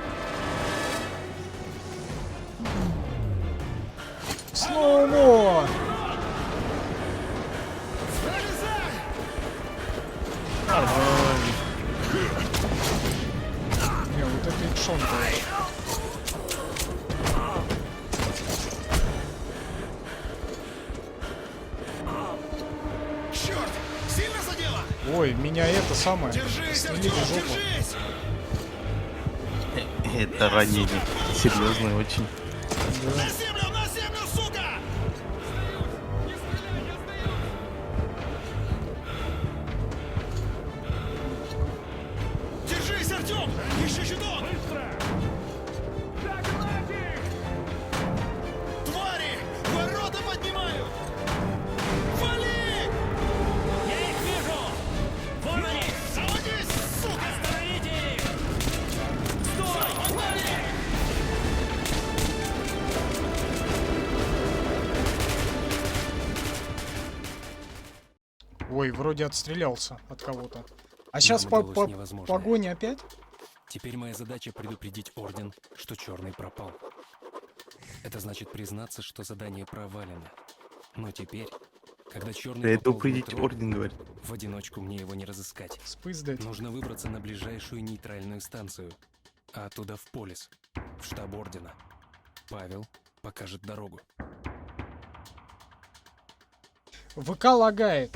B: Слоумо! Не, вот это экшон был.
E: Черт! Сильно задело?
B: Ой, меня это самое.
E: Держись,
B: Стрелили в
E: Артем,
B: жопу.
E: держись!
C: Это ранение. Серьезно очень.
B: Да.
E: На землю, сука! Держись, Артем! Еще щиток! Твари! Ворота поднимают! Вали!
G: Я их вижу! Вон они!
E: Заводись, сука!
G: Остановите их! Стой!
E: Погнали!
B: Ой, вроде отстрелялся от кого-то. А сейчас
A: удалось невозможное.
B: погоня опять?
A: Теперь моя задача предупредить Орден, что Черный пропал. Это значит признаться, что задание провалено. Но теперь, когда Черный
C: Предупредить Орден, говорит.
A: в одиночку мне его не разыскать.
B: Спиздать.
A: Нужно выбраться на ближайшую нейтральную станцию, а оттуда в Полис, в штаб Ордена. Павел покажет дорогу.
B: ВК лагает.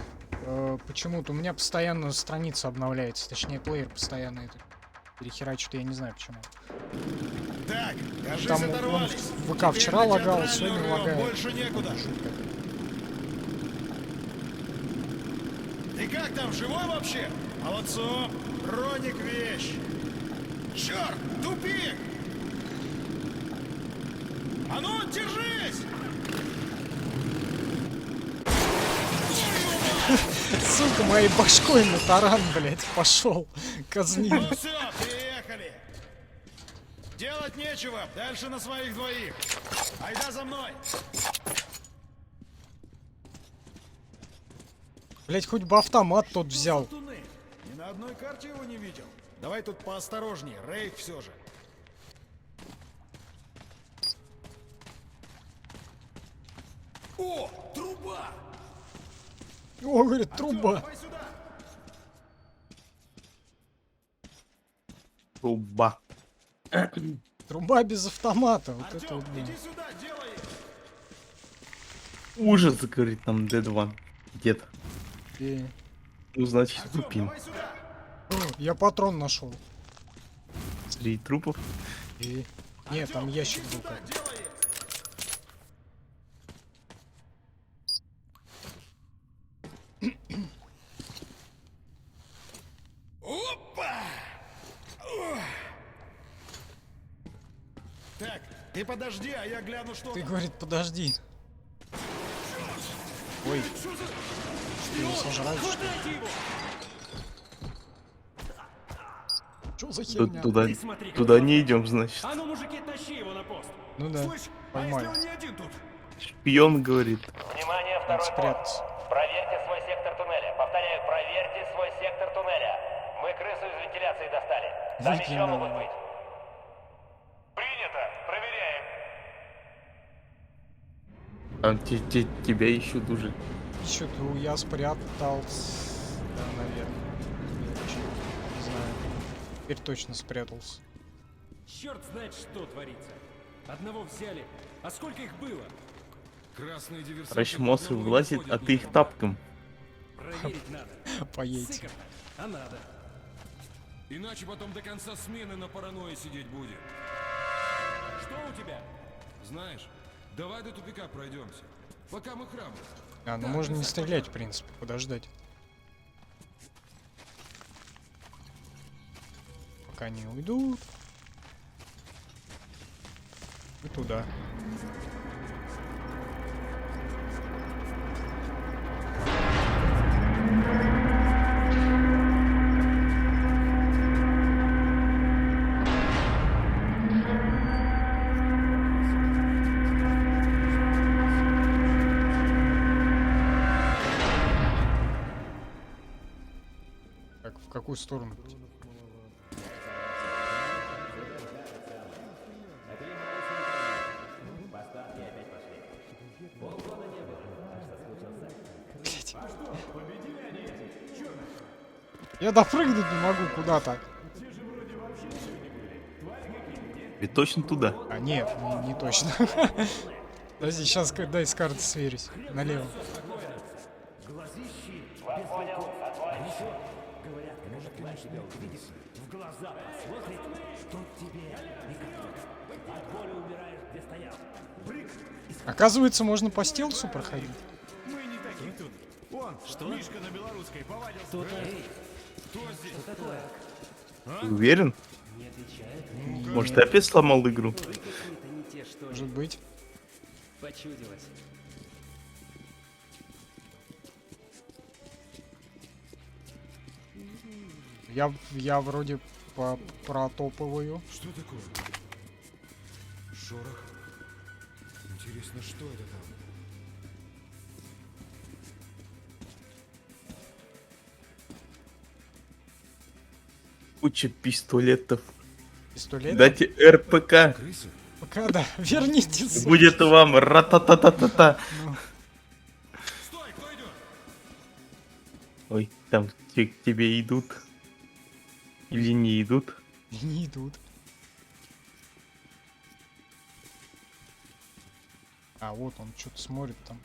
B: Почему-то у меня постоянно страница обновляется. Точнее, плеер постоянно это перехерачит, я не знаю почему.
E: Так, кажись,
B: Там
E: оторвались.
B: он ВК вчера
E: Теперь на
B: лагал,
E: театральную
B: сегодня
E: рвем,
B: лагает.
E: Больше некуда. Ты как там, живой вообще? Молодцом. Роник вещь. Черт, тупик! А ну, держись!
B: Сука, моей башкой на таран, блять, пошел. Казнил.
E: Ну все, приехали. Делать нечего, дальше на своих двоих. Айда за мной.
B: Блять, хоть бы автомат тот взял.
E: Ни на одной карте его не видел. Давай тут поосторожнее, рейд все же. О, труба!
B: О, говорит, труба.
E: Давай сюда.
C: Труба.
B: Труба без автомата. Вот это
E: Артем,
B: вот, блин.
E: иди сюда, делай.
C: Ужас, говорит нам Dead One. Где-то. Ну, значит, тупим.
B: Я патрон нашел.
C: Среди трупов.
B: И... Нет, там ящик был.
E: Опа! Так, ты подожди, а я гляну, что...
B: Ты, говорит, подожди. Ой. Что, его сожрали, что ли? Что за херня?
C: Туда не идем, значит.
G: А ну, мужики, тащи его на пост.
B: Ну да, поймали.
C: Шпион говорит.
K: Внимание, второй
B: Спрятаться.
K: пост. Проверьте свой сектор туннеля. Повторяю, проверьте свой сектор туннеля. Мы крысу из вентиляции достали. Там
B: Выкинь
K: еще
B: его.
K: могут быть. Принято. Проверяем.
C: Тебя ищут уже.
B: Ищут, я спрятался. Да, наверное. Не знаю. Теперь точно спрятался.
G: Черт знает, что творится. Одного взяли. А сколько их было?
N: Красные диверсанты.
C: Короче, монстры вылазит, а ты их тапком.
G: Проверить надо.
B: Поедете.
G: Сыкотно, а надо.
N: Иначе потом до конца смены на паранойи сидеть будет.
G: Что у тебя?
N: Знаешь, давай до тупика пройдемся. Пока мы храбры.
B: А, ну можно не стрелять, в принципе, подождать. Пока не уйдут. И туда. Так, в какую сторону? Я допрыгнуть не могу куда-то.
C: Ведь точно туда.
B: А нет, не точно. Подожди, сейчас дай с карты сверюсь. Налево.
G: В глаза посмотрит, тут тебе никак. От боли умираешь, где стоял. Прыг.
B: Оказывается, можно по стелсу проходить.
N: Мы не такие тут. Вон, что? Мишка на белорусской повадился. Кто здесь?
G: Что такое?
C: Ты уверен?
G: Не отвечает.
C: Может, ты опять сломал игру?
G: Какие-то не те, что ли?
B: Может быть.
G: Почудилось.
B: Я вроде протопываю.
N: Что такое? Шорох. Интересно, что это там?
C: Куча пистолетов.
B: Пистолет?
C: Дайте РПК.
B: Пока, да. Верните.
C: Будет вам ратататата.
B: Ну.
C: Ой, там к тебе идут. Или не идут.
B: Не идут. А, вот он что-то смотрит там.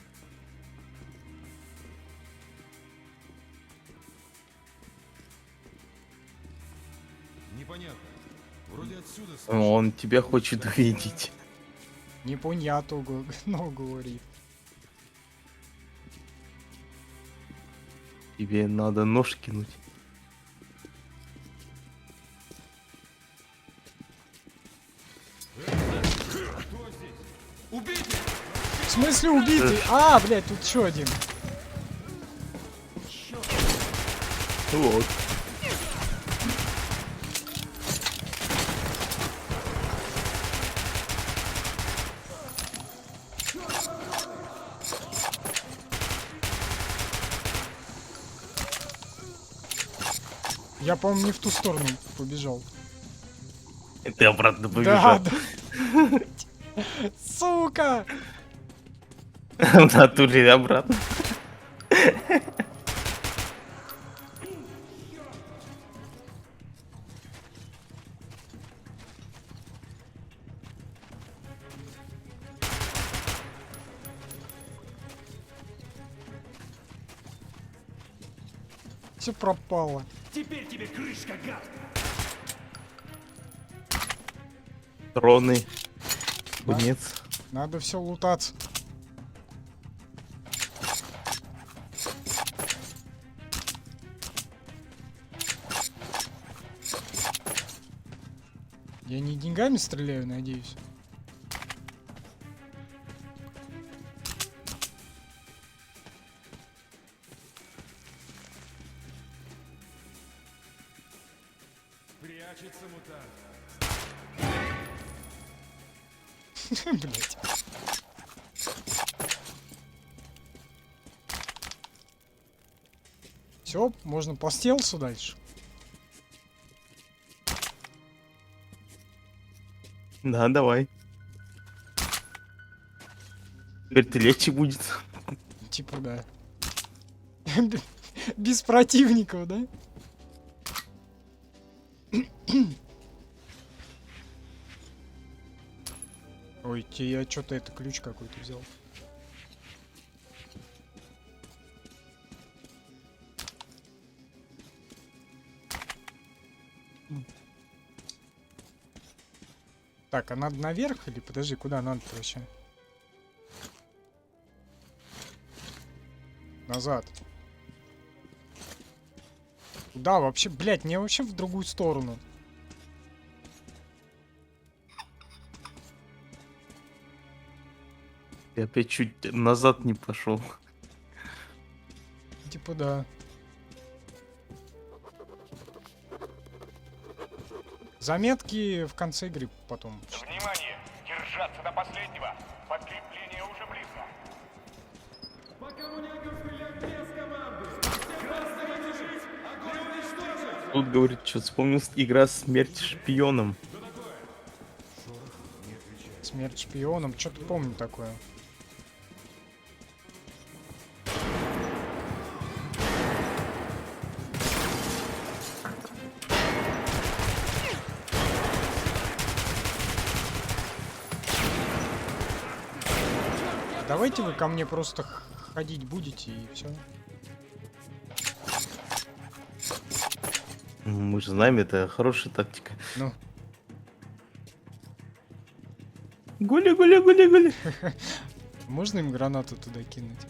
N: Непонятно. Вроде отсюда.
C: Он тебя хочет увидеть.
B: Непонятно, но говорит.
C: Тебе надо нож кинуть.
B: В смысле убитый? А, блядь, тут еще один.
C: Вот.
B: Я, по-моему, не в ту сторону побежал.
C: И ты обратно побежал.
B: Да, да. Сука!
C: В натуре обратно.
B: Все пропало.
K: Теперь тебе крышка, гад!
C: Троны.
B: Да.
C: Кунец.
B: Надо все лутаться. Я не деньгами стреляю, надеюсь.
N: Прячется мутант.
B: Блять. Все, можно по стелсу дальше.
C: Да, давай. Теперь-то легче будет.
B: Типа, да. Без противников, да? Ой, я что-то это ключ какой-то взял. Так, а надо наверх или подожди, куда надо вообще? Назад. Да, вообще, блядь, мне вообще в другую сторону.
C: Я опять чуть назад не пошел.
B: Типа да. Заметки в конце игры потом.
K: Внимание! Держаться до последнего! Подкрепление уже близко!
N: По коммунякам стрелять без команды! Красные держись! Огонь уничтожить!
C: Тут, говорит, что вспомнил игра «Смерть шпионам».
B: Смерть шпионом, что-то помню такое. Давайте вы ко мне просто ходить будете и все.
C: Мы же знаем, это хорошая тактика.
B: Ну.
C: Гули.
B: Можно им гранату туда кинуть?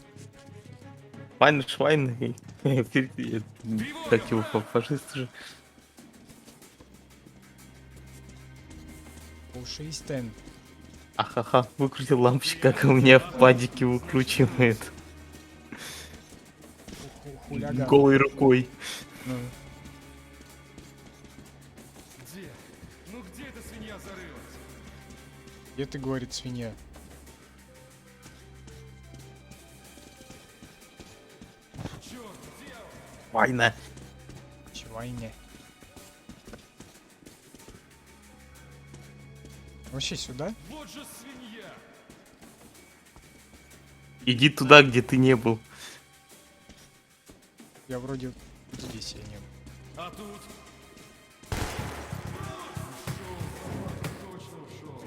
C: Файн, швайн. Как его фашисты же.
B: Пушистен.
C: Ахаха, выкрутил лампочку, как у меня в падике выкручивает.
B: Хулиган.
C: Голой рукой.
B: Ну.
N: Где? Ну где эта свинья зарылась?
B: Где ты, говорит, свинья?
N: Черт, где он?
C: Война.
B: Чевайня. Вообще сюда?
N: Вот же свинья!
C: Иди туда, где ты не был.
B: Я вроде здесь я не был.
N: А тут? Точно ушел.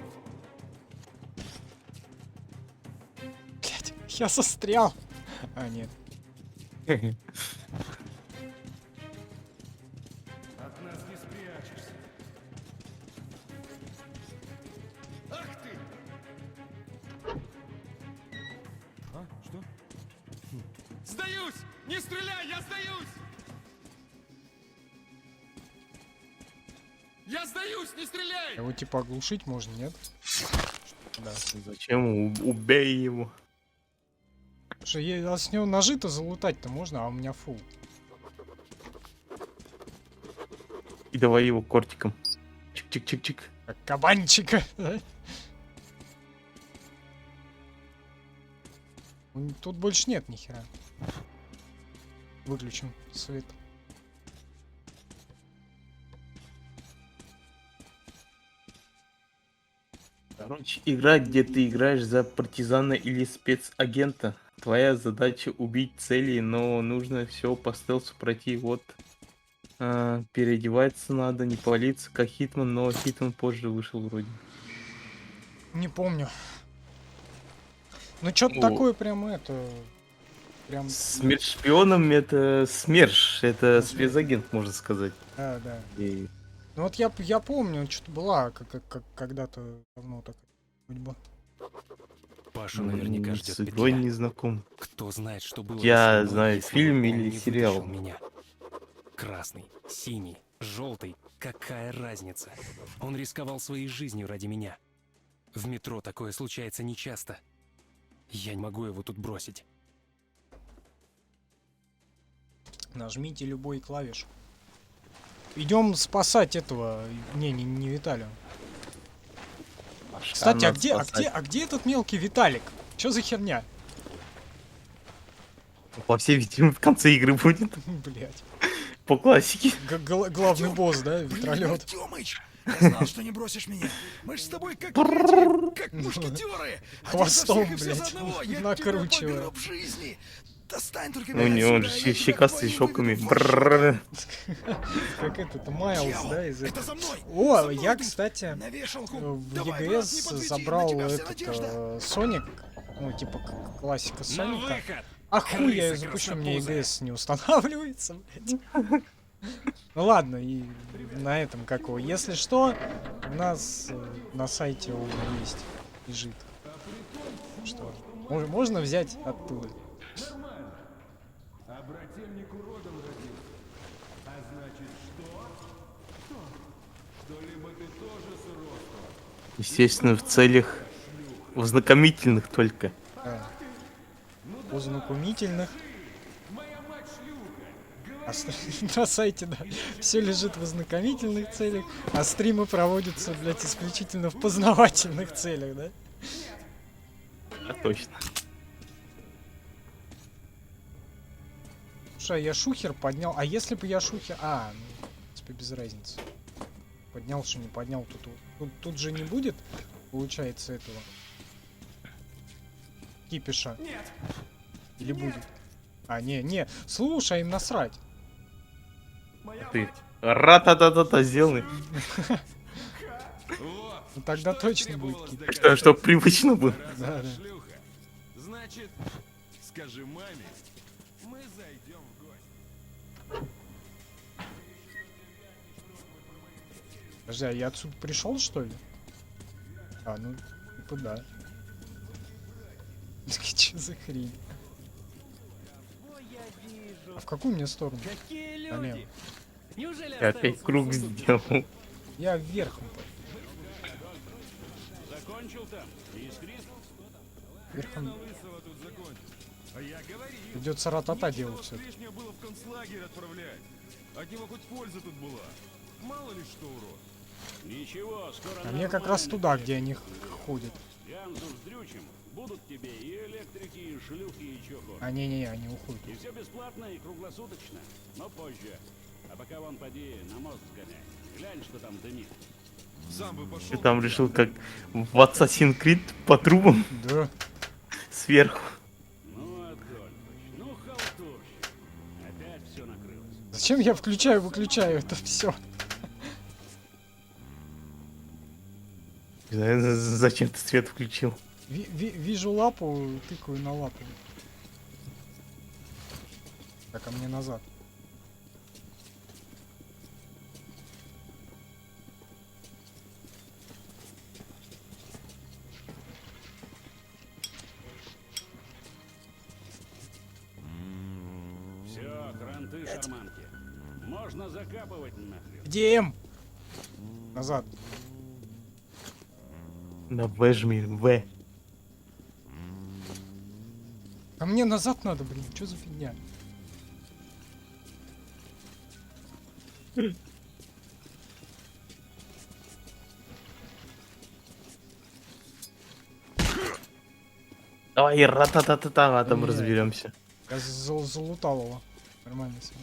B: Блять, я застрял. А, нет.
N: От нас не спрячешься. Ах ты! А? Что? Сдаюсь! Не стреляй, я сдаюсь! Я сдаюсь, не стреляй!
B: Его типа оглушить можно, нет? Да.
C: Зачем? Убей его.
B: Слушай, а с него ножи-то залутать-то можно, а у меня фул.
C: И давай его кортиком. Чик-чик-чик-чик.
B: Как кабанчика, да? Тут больше нет ни хера. Выключим свет.
C: Короче, игра, где ты играешь за партизана или спецагента. Твоя задача убить цели, но нужно все по стелсу пройти. Вот. Переодеваться надо, не палиться, как Хитман, но Хитман позже вышел вроде.
B: Не помню. Ну что-то
C: О.
B: такое прямо это... прям...
C: Смерть шпионом это СМЕРШ, это спецагент, можно сказать.
B: Да.
C: И
B: Ну вот я помню, что-то была когда-то давно такая судьба.
A: Пашу наверняка ждет
C: с игрой
A: петля.
C: не знаком.
A: Кто знает, что было бы
C: Я
A: со мной,
C: знаю
A: если
C: фильм
A: бы он
C: или
A: не
C: сериал.
A: вытащил меня. Красный, синий, желтый. Какая разница? Он рисковал своей жизнью ради меня. В метро такое случается нечасто. Я не могу его тут бросить.
B: Нажмите любой клавиш. Идем спасать этого. Не Виталия. Кстати, а где этот мелкий Виталик? Чё за херня?
C: По всей видимости, в конце игры будет.
B: Блять.
C: По классике.
B: Главный босс, да, Витролет.
E: Тёмыч, я знал, что не бросишь меня. Мы ж с тобой как мушкетеры.
B: Хвостом,
E: Один за всех и все за
B: блядь,
E: одного. Я
B: накручиваю.
E: тебя погреб жизни. Достань только
C: Ну,
E: меня
C: он
E: отсюда,
C: же
E: я
C: щекастый
E: никогда не
C: щеками.
E: выйду.
B: Как этот Майлз, да, из
E: Это
B: этого.
E: за мной!
B: О,
E: За
B: я,
E: мной!
B: кстати,
E: На вешалку!
B: в
E: Давай, брат,
B: EGS
E: не подведи,
B: забрал
E: на тебя вся
B: этот
E: надежда.
B: Соник, ну, типа классика Соника.
G: выход!
B: А хуй я ее
G: Крыса
B: запущу, мне
G: краснопузая.
B: EGS не устанавливается, блядь. Ну ладно, и на этом как его. Если что, у нас на сайте он есть, лежит. Что? Можно взять оттуда.
N: А брательник уродом родил. А значит что? Что-либо ты тоже с уродством.
C: Естественно, в целях ознакомительных только.
B: Да. Ознакомительных. На сайте, да, все лежит в ознакомительных целях, а стримы проводятся, блядь, исключительно в познавательных целях, да?
C: А точно.
B: Слушай, я шухер поднял, а если бы я шухер... А, ну, в принципе, без разницы. Поднял, что не поднял, тут же не будет, получается, этого кипиша.
N: Нет.
B: Или будет? А, не, слушай, им насрать.
C: Ты ра-та-та-та-та сделай.
B: Ну тогда точно будет кипиш.
C: Чтоб привычно было.
B: Да.
N: Шлюха. Значит, скажи маме, мы зайдем в гости.
B: Подожди, а я отсюда пришел, что ли? А, ну, типа да. Че за хрень? А в какую мне сторону?
G: Какие люди?
B: Налево.
G: Неужели
C: Я опять круг сделал.
B: Я вверхом.
D: Закончил там? Искрит?
B: Вверхом.
N: Тут закончил. А я говорил.
B: Придется ратата делать все.
N: Лишнее было в концлагерь отправлять. От него хоть польза тут была. Мало ли что, урод.
D: Ничего, скоро
B: А мне как раз туда, где они ходят.
D: Янзу с Дрючем будут тебе и электрики, и шлюхи, и чё хочешь.
B: А, не, они уходят.
D: И все бесплатно, и круглосуточно, но позже. А пока вон поди на мост сгоняй. Глянь, что там дымит.
N: Сам бы пошел.
C: Ты там решил, как в Assassin's Creed по трубам?
B: Да.
C: Сверху.
D: Ну, Адольфыч, ну, халтурщик. Опять все накрылось.
B: Зачем я выключаю это все?
C: Не знаю, зачем ты свет включил.
B: Вижу лапу, тыкаю на лапу. Так, а мне назад.
D: Все, кранты, шарманки. Можно закапывать нахрен.
B: Где М? Назад.
C: На В жми, В.
B: А мне назад надо, блин, что за фигня?
C: Давай, ра-та-та-та-та, а там
B: Не,
C: разберемся.
B: Я залутал его. Нормально себе.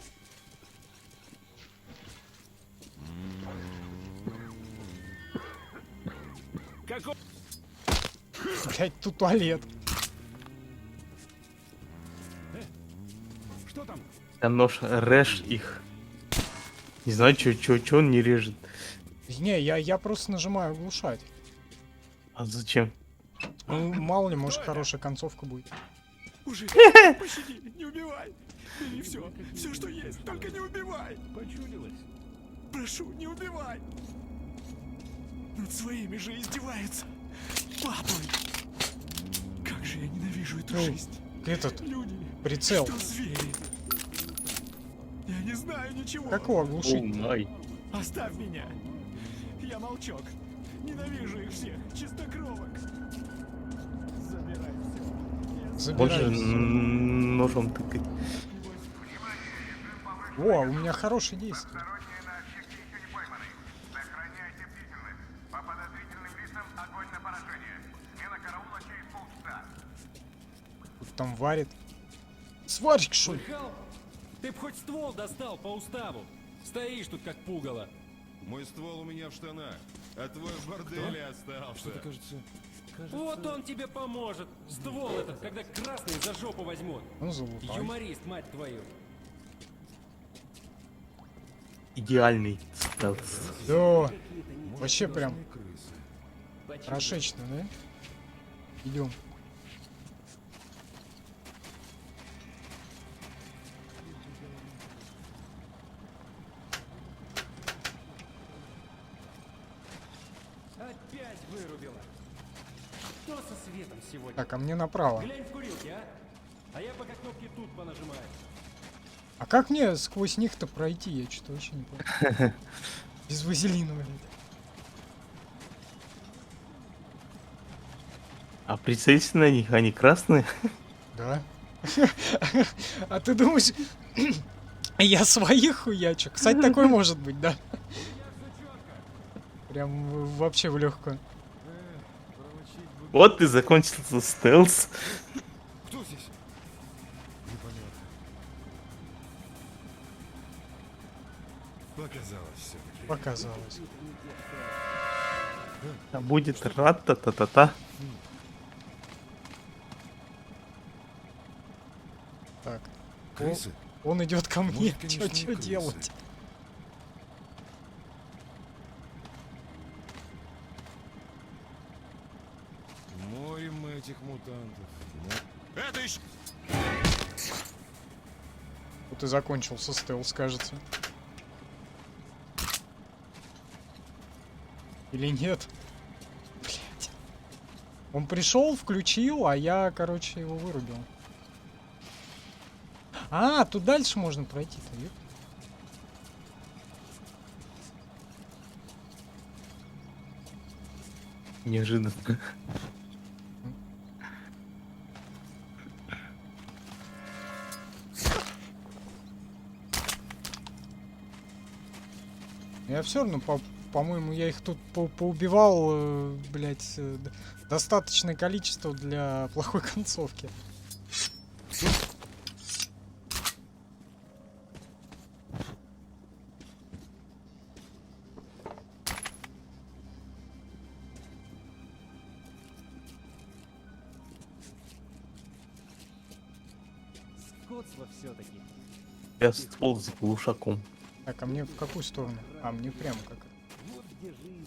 D: Какой?
B: Блять, тут туалет.
N: Что там?
C: Там нож режь их. Не знаю, чё он не режет.
B: Не, я просто нажимаю оглушать.
C: А зачем?
B: Ну, мало ли, может, хорошая концовка будет.
N: Мужик, пощади, не убивай. Бери все, все, что есть, только не убивай.
G: Почудилось.
N: Прошу, не убивай. Над своими же издевается. Папой. Как же я ненавижу эту жизнь.
B: Этот
N: Люди,
B: прицел.
N: что звери. Я не знаю ничего.
B: Как его оглушить?
N: Оставь меня. Я молчок. Ненавижу их всех, чистокровок. Забирай все.
C: Можно ножом тыкать.
B: О, у меня хорошие действия. Тут там варит. Сварщик, что ли?
G: Слыхал? Ты б хоть ствол достал по уставу. Стоишь тут как пугало.
F: Мой ствол у меня в штанах, а твой в борделе остался.
N: Что-то кажется...
G: Вот он тебе поможет. Ствол этот, когда красный за жопу возьмут.
B: Ну, залупай.
G: Юморист, мать твою.
C: Идеальный стелс.
B: Да. Вообще прям прошечно, да? Идем.
G: Опять вырубила. Что со светом сегодня?
B: Так, а мне направо.
G: Глянь в курилке, а? А я пока кнопки тут понажимаю.
B: А как мне сквозь них-то пройти? Я что-то вообще не понял. Без вазелина, блядь.
C: А прицелься на них, они красные?
B: Да. А ты думаешь, я своих хуячу? Кстати, такое может быть, да? Прям вообще в легкую.
C: Вот и закончился стелс.
N: Кто здесь? Непонятно. Показалось все-таки.
B: Показалось.
C: А будет ра-та-та-та-та.
B: Так.
N: Крысы?
B: Он идет ко мне.
N: Может, конечно,
B: Что
N: крысы.
B: делать?
N: Море мы этих мутантов. Это еще...
B: Вот и закончился стелс, кажется. Или нет? Блять. Он пришел, включил, а я, короче, его вырубил. А, тут дальше можно пройти-то, ёп.
C: Неожиданно.
B: Я все равно, по-моему, я их тут поубивал, блять, достаточное количество для плохой концовки.
G: Скотство все-таки.
C: Я ствол с глушаком.
B: Так, а мне в какую сторону? А, мне прямо как.
G: Вот где жизнь.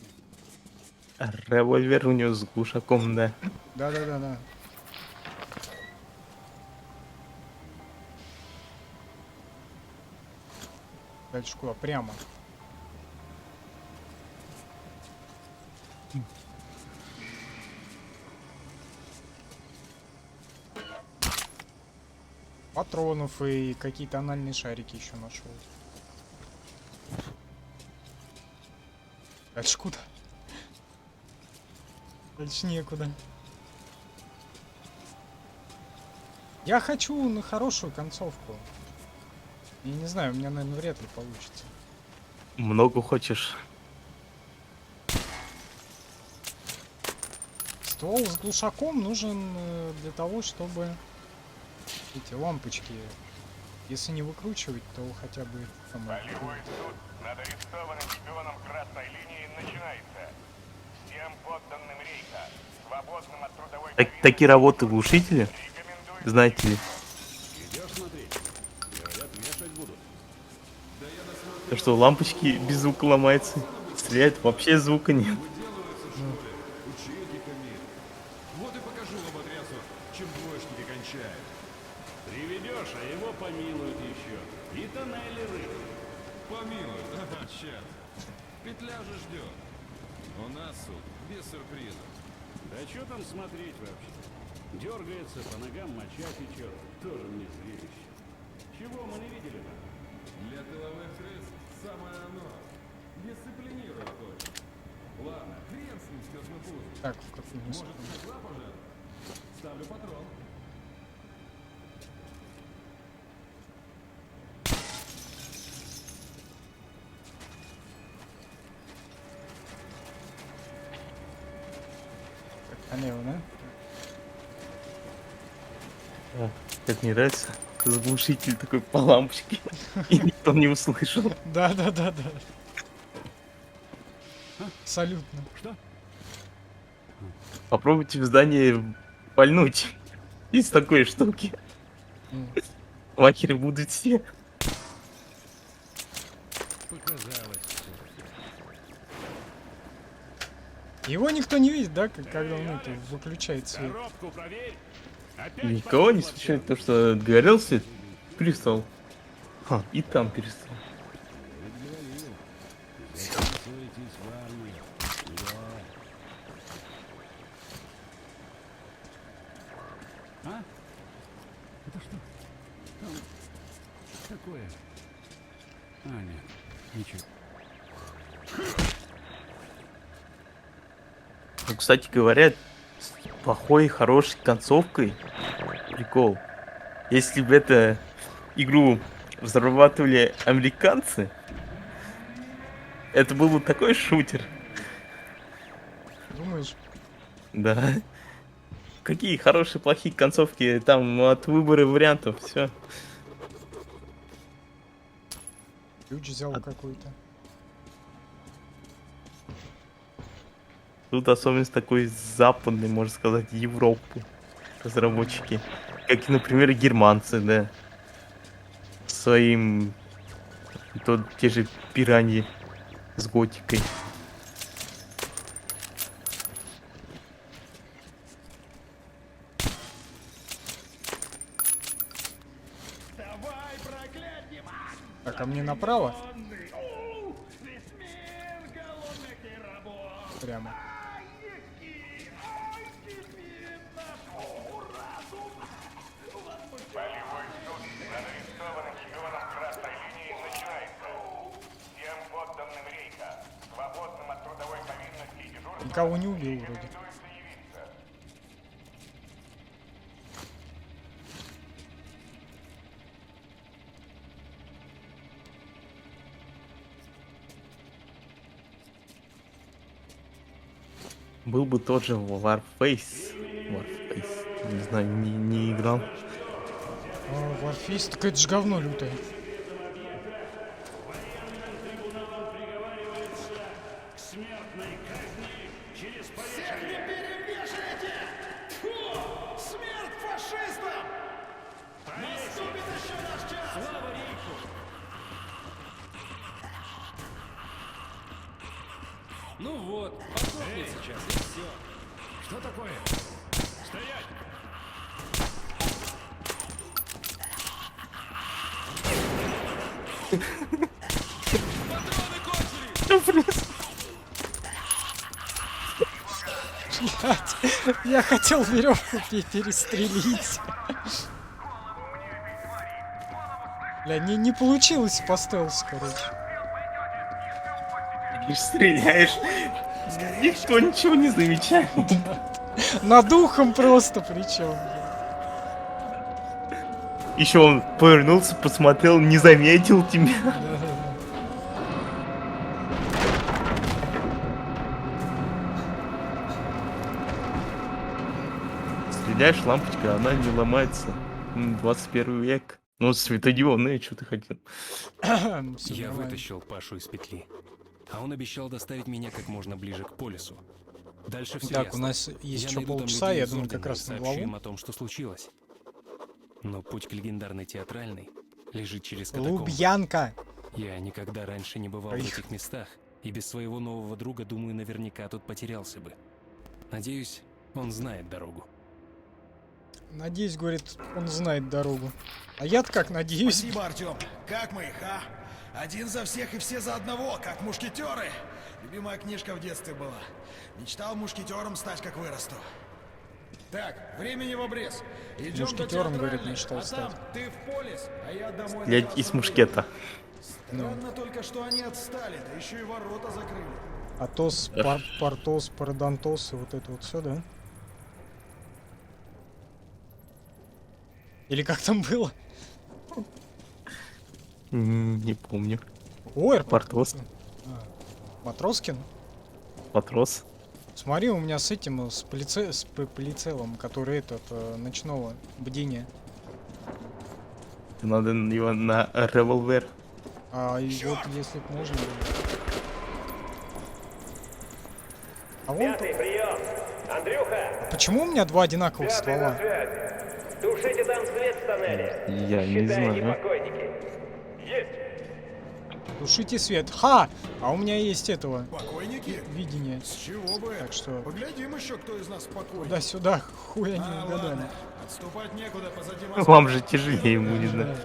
C: Револьвер у него с глушаком, да.
B: Да-да-да-да. Дальше куда? Прямо. Патронов и какие-то анальные шарики еще нашел. Дальше куда? Дальше некуда. Я хочу на хорошую концовку. Я не знаю, у меня, наверное, вряд ли получится.
C: Много хочешь.
B: Ствол с глушаком нужен для того, чтобы эти лампочки, если не выкручивать, то хотя бы...
K: Полевой суд над арестованным шпионом красной линии начинается. Всем подданным рейха, свободным от трудовой
C: Такие работы глушители, знаете ли.
D: Идешь смотреть? Говорят, вешать будут.
C: То, что лампочки без звука ломаются. Стреляет, вообще звука нет.
N: Учебниками. Вот и покажу лоботрясу, чем двоечники кончают.
I: Петля же ждет. У нас суд без сюрпризов.
D: Да что там смотреть вообще? Дергается, по ногам моча течет. Тоже мне зрелище. Чего мы не видели-то?
F: Для тыловых крыс самое оно. Дисциплинирует только. Ладно, хрен с ним, с пузом.
B: Так, в какую
F: Может, стекла пожар? Ставлю патрон.
B: налево, да?
C: Как мне нравится, заглушитель такой по лампочке, и никто не услышал.
B: Да. Абсолютно.
D: Что?
C: Попробуйте в здание пальнуть из такой штуки. Лакеры будут все.
D: Показалось.
B: Его никто не видит, да, когда он это выключает свет.
D: Коробку проверь.
C: Никого не смущает то, что горел свет, перестал. И там перестал.
D: А? Это что? Там такое. Нет, ничего.
C: Ну, кстати говоря, с плохой, хорошей концовкой. Прикол. Если бы эту игру разрабатывали американцы, это был бы такой шутер.
B: Думаешь?
C: Да. Какие хорошие, плохие концовки, там от выбора вариантов, все.
B: Ключ взял какой-то.
C: Тут особенность такой западной, можно сказать, Европы. Разработчики. Как, например, германцы, да. Своим... те же пираньи с готикой.
B: Так, а мне направо? Прямо.
K: Полевой суд над арестованным шпионом красной линии начинается. Всем подданным рейха, свободным от трудовой повинности и дежурства,
B: Никого не убил вроде.
K: рекомендуется явиться.
C: Был бы тот же Warface. Не знаю, не играл.
B: Warface, так это же говно лютое.
E: Всех не перевешайте! Фу! Смерть фашистам! Наступит еще наш час! Слава рейху!
A: Ну вот, подохнет сейчас, и все.
D: Что такое? Стоять!
B: Блядь, я хотел веревку перестрелить. Бля, не получилось по стелсу, короче.
C: Ты стреляешь, никто ничего не замечает.
B: Над ухом просто причем.
C: Еще он повернулся, посмотрел, не заметил тебя. Стреляешь, лампочка, она не ломается. 21 век. Ну, светодиодная, что ты хотел?
A: Я вытащил Пашу из петли, а он обещал доставить меня как можно ближе к полюсу. Дальше все
B: Так,
A: ясно.
B: у нас есть
A: Я
B: еще
A: найду там
B: полчаса,
A: людей
B: я
A: из
B: думаю,
A: Ордена
B: как раз
A: и
B: на
A: сообщу им
B: главу.
A: о том, что случилось. Но путь к легендарной театральной лежит через катакомбы.
B: Лубьянка!
A: Я никогда раньше не бывал в этих местах, и без своего нового друга, думаю, наверняка тут потерялся бы. Надеюсь, он знает дорогу.
B: Надеюсь, говорит, он знает дорогу. А я-то как надеюсь.
E: Спасибо, Артем. Как мы их, а? Один за всех и все за одного, как мушкетеры. Любимая книжка в детстве была. Мечтал мушкетером стать, как вырасту. Так, времени в обрез. Идем
B: Мушкетером,
E: до
B: говорит,
E: театральной,
B: мечтал
E: а
B: стать.
E: там ты в полис, а я домой.
C: Блядь, из мушкета.
E: Странно только, что они отстали, да еще и ворота закрыли.
B: Атос, Портос, Парадонтос и вот это вот все, да? Или как там было?
C: Не помню.
B: Ой,
C: Портос.
B: Матроскин?
C: Матрос.
B: Смотри, у меня с этим, с прицелом, который этот, ночного бдения.
C: Надо его на револьвер.
B: А и вот если б можно было. А вон
K: Пятый прием. Андрюха!
B: почему у меня два одинаковых
K: Пятый на
B: ствола?
K: связь. Тушите там свет в тоннеле.
C: Я не
K: Считай, не
C: знаю.
K: покойники. Есть.
B: Тушите свет. Ха! А у меня есть этого.
E: Покойники?
B: Видение.
E: С чего бы?
B: Так что
E: Поглядим еще, кто из нас покойник.
B: туда-сюда, хуй они
E: А,
B: угадали.
E: ладно. Отступать некуда, позади
C: Ну,
E: Москва.
C: вам же тяжелее будет, да?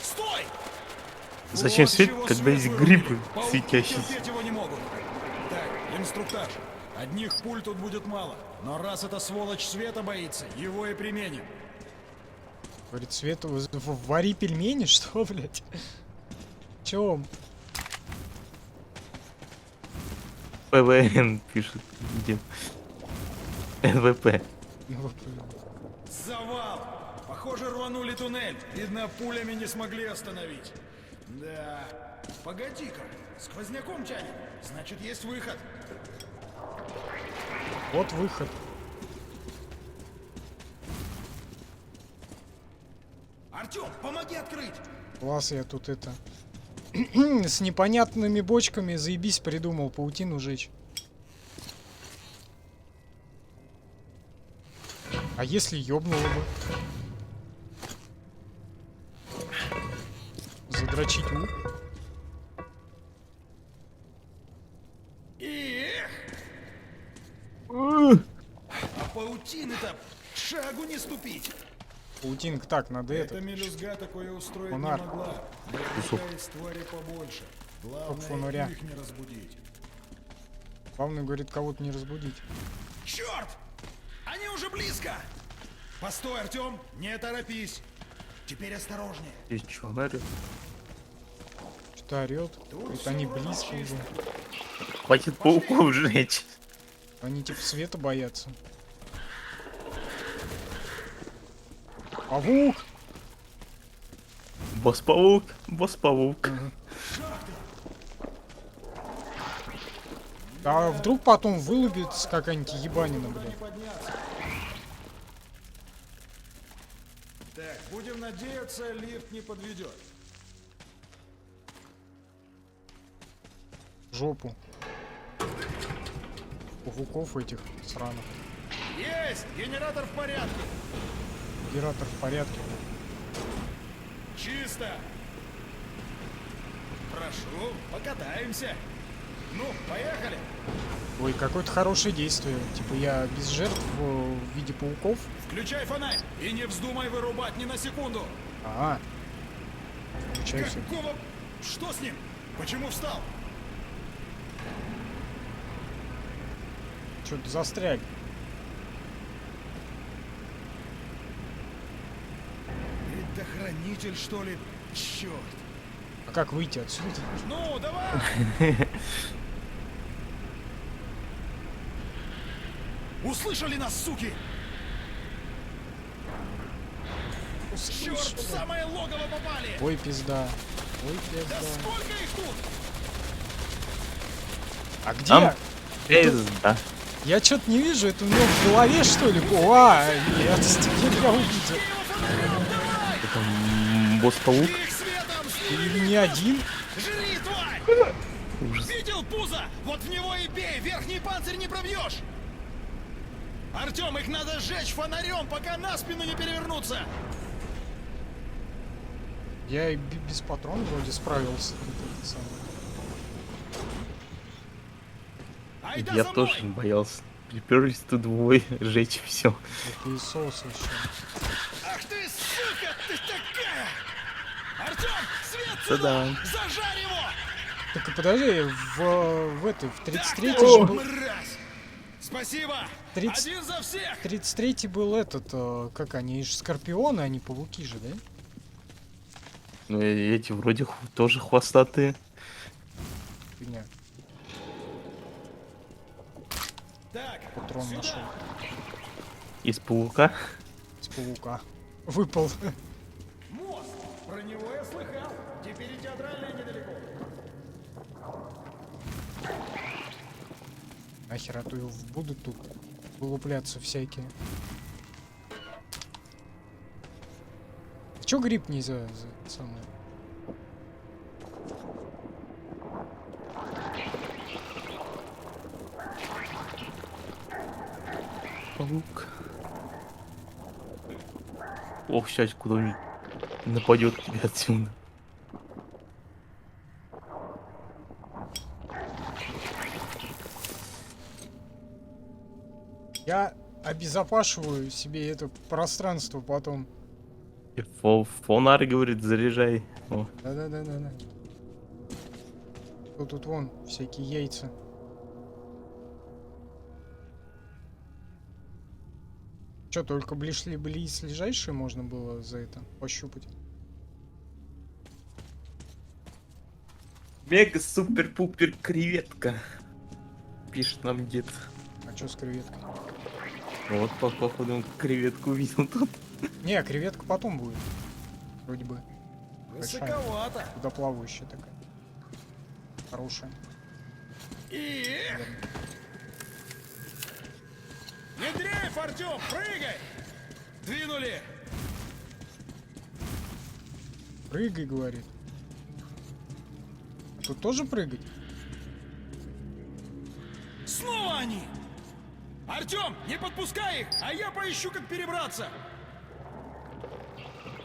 E: Стой!
C: Зачем
E: Вот
C: свет,
E: чего
C: когда есть
E: свет
C: грибы
E: вырубили. Пауки
C: светящиеся?
E: терпеть его не могут. Так, инструктаж. Одних пуль тут будет мало. Но раз эта сволочь света боится, его и применим.
B: Говорит, Света, вари пельмени, что, блядь? Чё?
C: ПВН пишет. Где? НВП.
E: Завал! Похоже, рванули туннель. Видно, пулями не смогли остановить. Да. Погоди-ка. Сквозняком тянет. Значит, есть выход.
B: Вот выход.
E: Артём, помоги открыть!
B: Класс, я тут это... с непонятными бочками заебись придумал паутину жечь. А если ёбнуло бы? Задрочить лук?
E: Эх! А паутины-то шагу не ступить.
B: Паутинка, так, надо
E: Эта
B: это...
E: мелюзга такое устроить
B: Фонарь.
E: не могла.
C: Кусок.
E: Наверняка есть твари побольше. Главное,
B: фонаря.
E: их не разбудить.
B: Главное, говорит, кого-то не разбудить.
E: Черт! Они уже близко! Постой, Артём, не торопись. Теперь осторожнее.
C: Здесь чё, орёт?
B: Что-то орёт. Говорит, они близко уже.
C: Хватит пауков жечь.
B: Они типа света боятся. Павук!
C: Босс-паук, босс-паук.
B: А вдруг потом вылупится какая-нибудь ебанина, блядь.
E: Так, будем надеяться, лифт не подведет.
B: Жопу. Павуков этих сраных.
E: Есть! Генератор в порядке!
B: Генератор в порядке.
E: Чисто! Прошу, покатаемся. Ну, поехали!
B: Ой, какое-то хорошее действие. Типа я без жертв в виде пауков.
E: Включай фонарь и не вздумай вырубать ни на секунду.
B: Ага. Включаю всё.
E: Какого? Что с ним? Почему встал?
B: Что-то застряли.
E: Предохранитель, что ли? Черт!
B: А как выйти отсюда?
E: Ну, давай! Услышали нас, суки! Черт, в самое логово попали!
B: Ой, пизда. Ой,
E: Да
B: пизда.
E: сколько их тут?
B: А где?
C: Там пизда.
B: Я что-то не вижу, это у него в голове, что ли? Нет, теперь я увидел.
C: Это босс-паук.
B: Или не один?
E: Жри, тварь!
C: Ужас.
E: Видел пузо? Вот в него и бей, верхний панцирь не пробьешь! Артем, их надо сжечь фонарем, пока на спину не перевернуться!
B: Я и без патрона вроде справился. Это самое.
E: Айда
C: Я
E: за
C: тоже
E: мной!
C: боялся. Приперлись тут двое, жечь все.
B: Это и соус еще.
E: ты, сука, ты такая! Артем, свет
C: Да-да.
E: сюда! Зажарь его!
B: Так и подожди, в 33-й же был...
E: Мразь! Спасибо!
B: 30
E: Один за всех!
B: 33-й был этот, как они, же скорпионы, они пауки же, да?
C: Ну, и эти вроде тоже хвостатые.
B: Фигня.
E: Так,
B: Патрон
E: сюда.
B: нашел.
C: Из паука.
B: Из паука. Выпал.
E: Мост! Про него я слыхал. Теперь и театральная недалеко.
B: Нахер, а то и будут тут вылупляться всякие. Чё гриб нельзя за самое?
C: Паук. Ох, сейчас куда-нибудь нападет тебе отсюда.
B: Я обезопашиваю себе это пространство потом.
C: И фонарь, говорит, заряжай. О.
B: Да-да-да-да-да. Тут вон всякие яйца. Чё, только близлежащие можно было за это пощупать?
C: Мега супер-пупер креветка. Пишет нам дед.
B: А чё с креветкой?
C: Вот, походу, креветку увидел тут.
B: Не, креветка потом будет. Вроде бы.
E: Высоковато.
B: Водоплавающая такая. Хорошая.
E: И... Не дрейф, Артем, прыгай! Двинули!
B: Прыгай, говорит. Тут тоже прыгать?
E: Снова они! Артем, не подпускай их, а я поищу, как перебраться.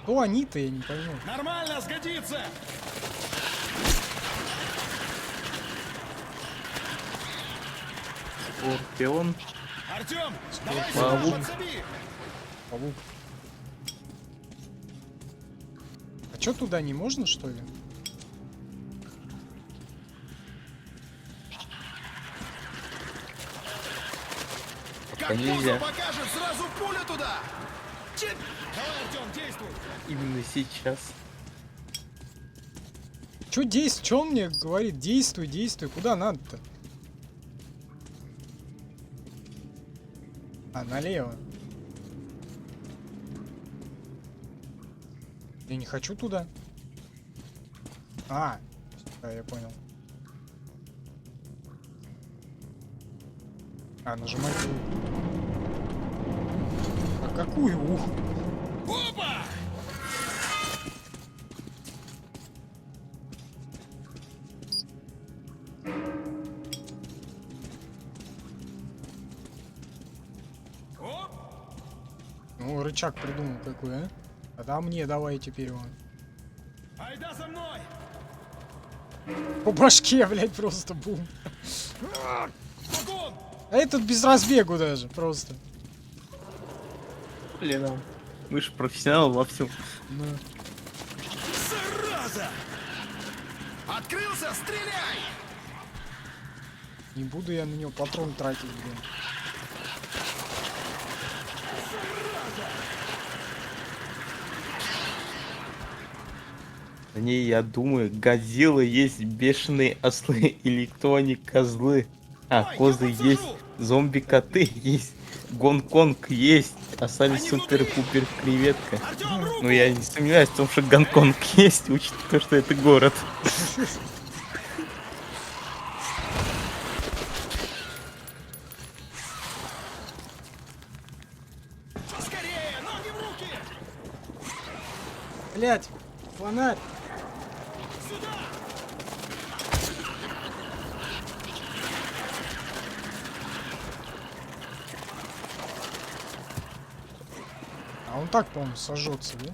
B: Кто они-то, я не пойму.
E: Нормально, сгодится.
C: Скорпион.
E: Артем, давай
C: Паук.
E: сюда, подсоби.
B: Паук. А чё туда не можно, что ли?
E: Как
C: Нельзя.
E: позу покажет, сразу пуля туда. Чип. Давай, Артем, действуй.
C: Именно сейчас.
B: Чё действуй? Чё он мне говорит? Действуй, действуй. Куда надо-то? А, налево. Я не хочу туда. А, да, я понял. А, нажимай. А какую? Ух.
E: Опа!
B: Ну, рычаг придумал какой, а? А да мне давай теперь он.
E: Айда за мной!
B: По башке, блядь, просто бум.
E: Вагон!
B: А этот без разбегу даже, просто.
C: Блин, мы же профессионалы во всем.
B: Ну.
E: Зараза! Открылся, стреляй!
B: Не буду я на него патрон тратить, блин.
C: В ней, я думаю, Годзиллы есть, бешеные ослы, или кто они, козлы. А, козы есть, зомби-коты есть, Гонконг есть, Асаль супер-пупер креветка. Ну, я не сомневаюсь в том, что Гонконг есть, учитывая то, что это город.
E: Скорее, ноги в руки!
B: Блять, фонарь.
E: Сюда!
B: А он так, по-моему, сожжется, да?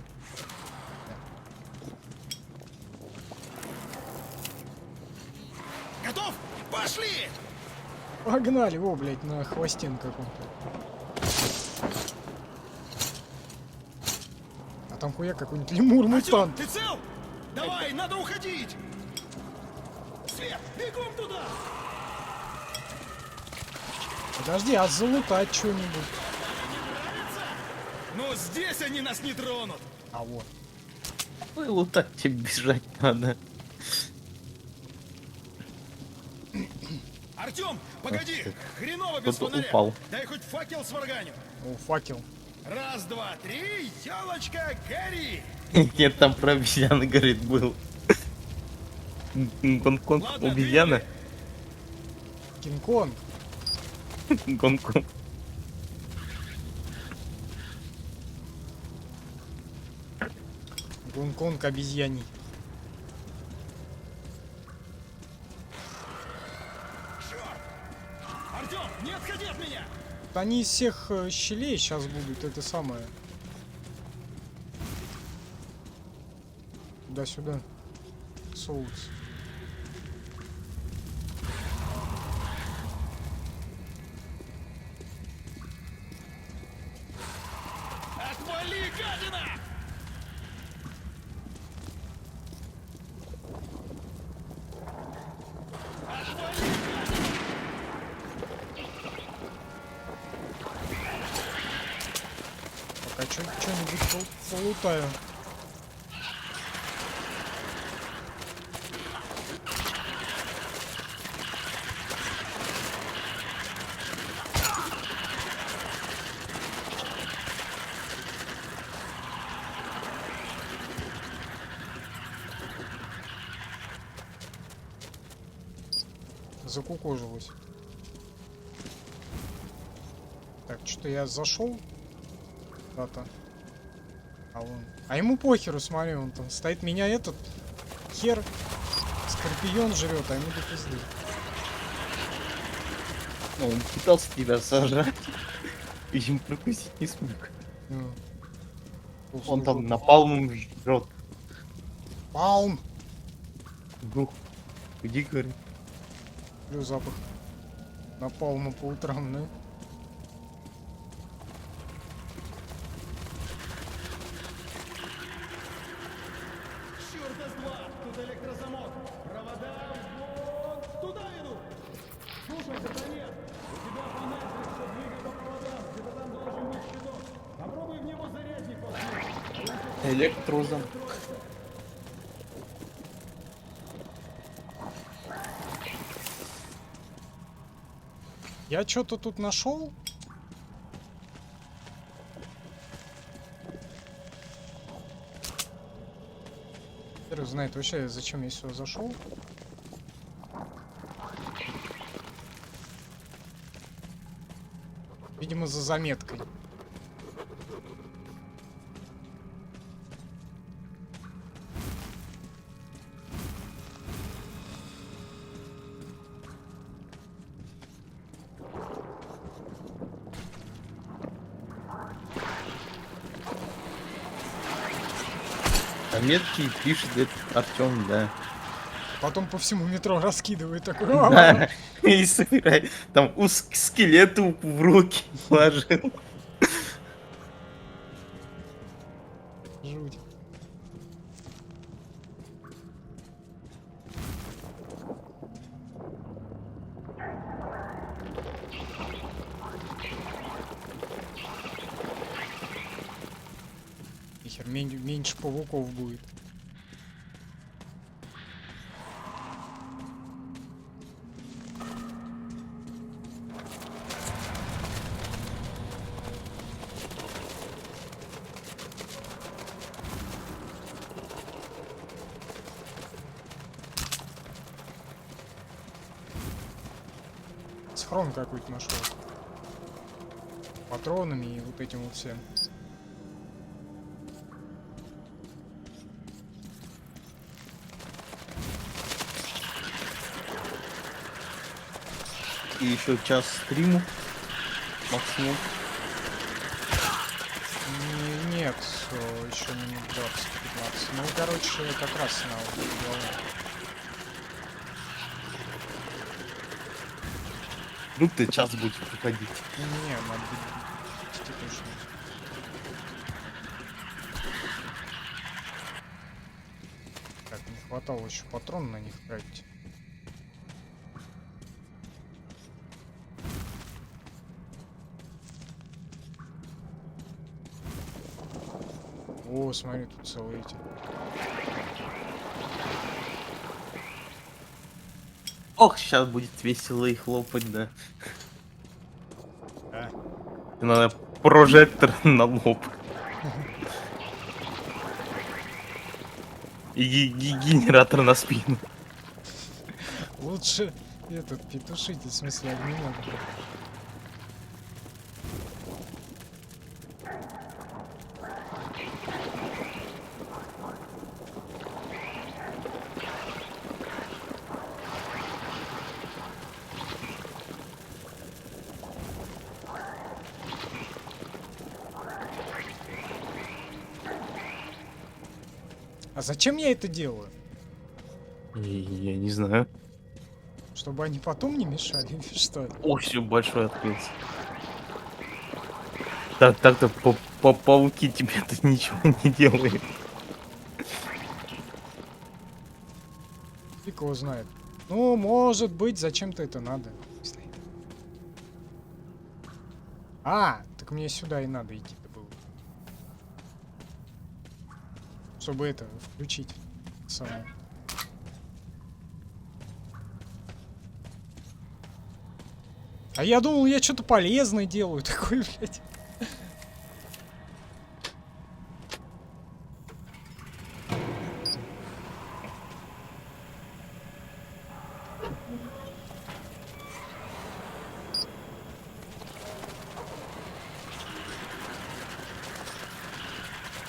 E: Готов? Пошли!
B: Погнали, о, блять, на хвостин каком-то. там хуя какой-нибудь лемур-мутант.
E: Ты цел? Давай, надо уходить! Свет, бегом туда!
B: Подожди, а залутать что-нибудь?
E: Но здесь они нас не тронут!
B: А вот.
C: Ой, лутать тебе бежать надо.
E: Артем, погоди! Хреново без
C: Кто-то
E: фонаря!
C: упал.
E: Дай хоть факел сварганю!
B: О, факел.
E: Раз, два, три, елочка, гори!
C: Нет, там про обезьяны, говорит, был. Гонконг обезьяна.
B: Кинг-Конг.
C: Гонконг.
B: Гонконг обезьяний.
E: Артем, не отходи от меня!
B: Они из всех щелей сейчас будут, это самое. Туда-сюда. Соус.
E: Отвали, гадина!
B: Пока что-нибудь полутаю. Закукожилась. Так, что-то я зашел куда-то. А ему похеру, смотри, он там стоит. Меня этот хер скорпион жрет, а ему до пизды.
C: Ну, он пытался тебя сожрать. Видимо, прокусить не смог. Он там напалмом жрет.
B: Палм!
C: Дух. Иди, говорит.
B: Плюс запах напалма по утрам, да?
E: Черт из два! Тут электрозамок! Провода вон туда ведут! Слушай, Сатанет, у тебя фонарь, что двигает по проводам, где-то там должен быть щиток. Попробуй в него зарядник послушать.
C: Электрозам.
B: Я что-то тут нашел. Хер знает вообще, зачем я сюда зашел. Видимо, за заметкой.
C: Заметки пишет этот Артем, да.
B: Потом по всему метро раскидывает такой.
C: Да, и собирай. Там скелету в руки положил.
B: Жуть. Нихер, меньше пауков будет. Схрон какой-то нашел. Патронами и вот этим вот всем.
C: И еще час стриму. Максимум.
B: Нет, еще минут 20-15. Ну, короче, как раз на вот эту голову.
C: Ну ты час будешь приходить.
B: Не, надо идти точно. хватало еще патрон на них тратить. О, смотри, тут целые эти.
C: Ох, сейчас будет весело их хлопать, да.
B: А.
C: Надо прожектор на лоб. И генератор на спину.
B: Лучше этот петушитель, в смысле огнемет. А зачем я это делаю?
C: Я не знаю.
B: Чтобы они потом не мешали, или что?
C: О, все, большой открылся. Так-то пауки тебе тут ничего не делают.
B: Фиг его знает. Ну, может быть, зачем-то это надо. А, так мне сюда и надо идти-то было. Чтобы это включить самое. А я думал, я что-то полезное делаю, такой, блядь.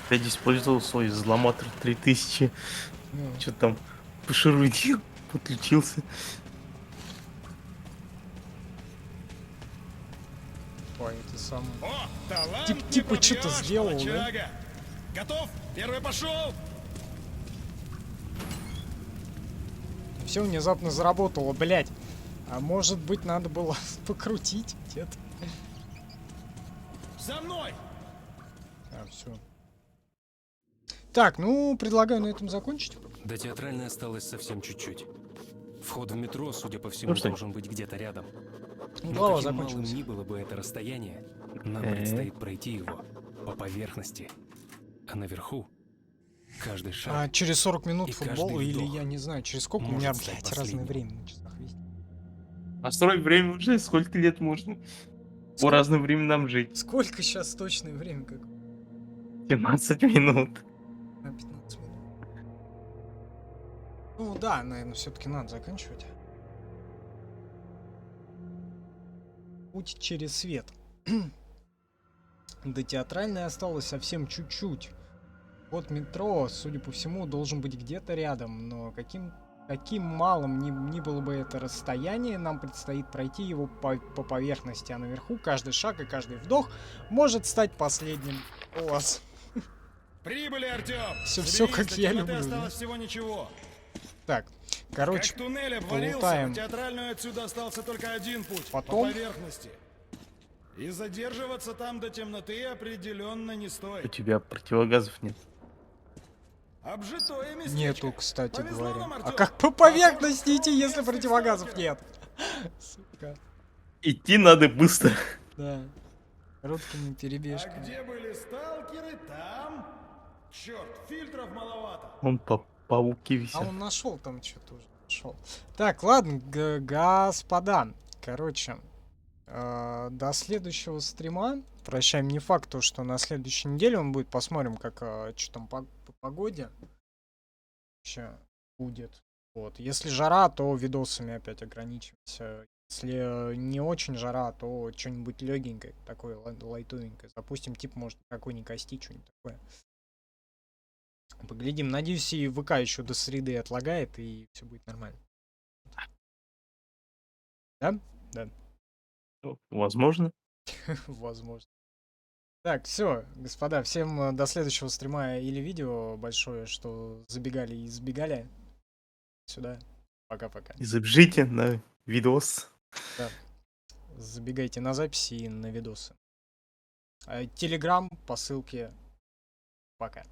C: Я использовал свой взломатор 3000.
B: Ну.
C: Что там пошерудил, подключился.
B: Ой, это самое.
N: О, талант
B: Типа
N: не
B: что-то
N: побьешь,
B: сделал, да?
N: молодчага. Готов? Первый пошел.
B: Все внезапно заработало, блядь. А может быть, надо было покрутить где-то.
N: За мной!
B: А, все. Так, ну, предлагаю на этом закончить.
A: До театральной осталось совсем чуть-чуть. Вход в метро, судя по всему,
C: Ну что?
A: должен быть где-то рядом. Но
B: Глава
A: каким малым
B: закончилась.
A: ни было бы это расстояние, нам предстоит пройти его по поверхности. А наверху каждый шаг.
B: А через 40 минут
A: и
B: футбол,
A: каждый
B: или
A: вдох
B: я не знаю, через сколько у
A: может
B: меня,
A: стать
B: блядь, разное
A: последним.
B: время на часах висит.
C: Построить время уже сколько лет можно? По разным временам жить.
B: Сколько сейчас точное время? Как
C: 17 минут.
B: на 15 минут. Ну да, наверное, все-таки надо заканчивать. Путь через свет. До театральной осталось совсем чуть-чуть. Вот метро, судя по всему, должен быть где-то рядом, но каким малым ни было бы это расстояние, нам предстоит пройти его по поверхности, а наверху каждый шаг и каждый вдох может стать последним. Класс.
N: Прибыли, Артем!
B: Всё как я люблю, да?
N: Осталось всего ничего.
B: Так, короче,
N: Как туннель обвалился,
B: полутаем.
N: в театральную отсюда остался только один путь.
B: Потом?
N: По поверхности. И задерживаться там до темноты определенно не
C: У
N: стоит.
C: тебя противогазов нет.
N: Обжитое местечко.
B: Нету, кстати
N: Повезло
B: говоря.
N: нам,
B: А
N: Артём.
B: как по поверхности идти, если противогазов нет? Сука.
C: Идти надо быстро.
B: Да. Короткими
N: А
B: перебежками.
N: где были сталкеры, там... Черт, фильтров маловато.
C: Он по пауки
B: А
C: висят.
B: он нашел там что-то уже. Нашел. Так, ладно, господа. Короче, до следующего стрима. Прощаем, не факт, то, что на следующей неделе он будет. Посмотрим, как что там по погоде вообще будет. Вот. Если жара, то видосами опять ограничимся. Если не очень жара, то что-нибудь легенькое, такое лайтовенькое. Запустим, типа, может, какой-нибудь кости, что-нибудь такое. Поглядим. Надеюсь, и ВК еще до среды отлагает, и все будет нормально. Да? Да.
C: Возможно.
B: Возможно. Так, все, господа, всем до следующего стрима или видео. Большое, что забегали и избегали сюда. Пока-пока.
C: И забежите на видос.
B: Да. Забегайте на записи и на видосы. Телеграм по ссылке. Пока.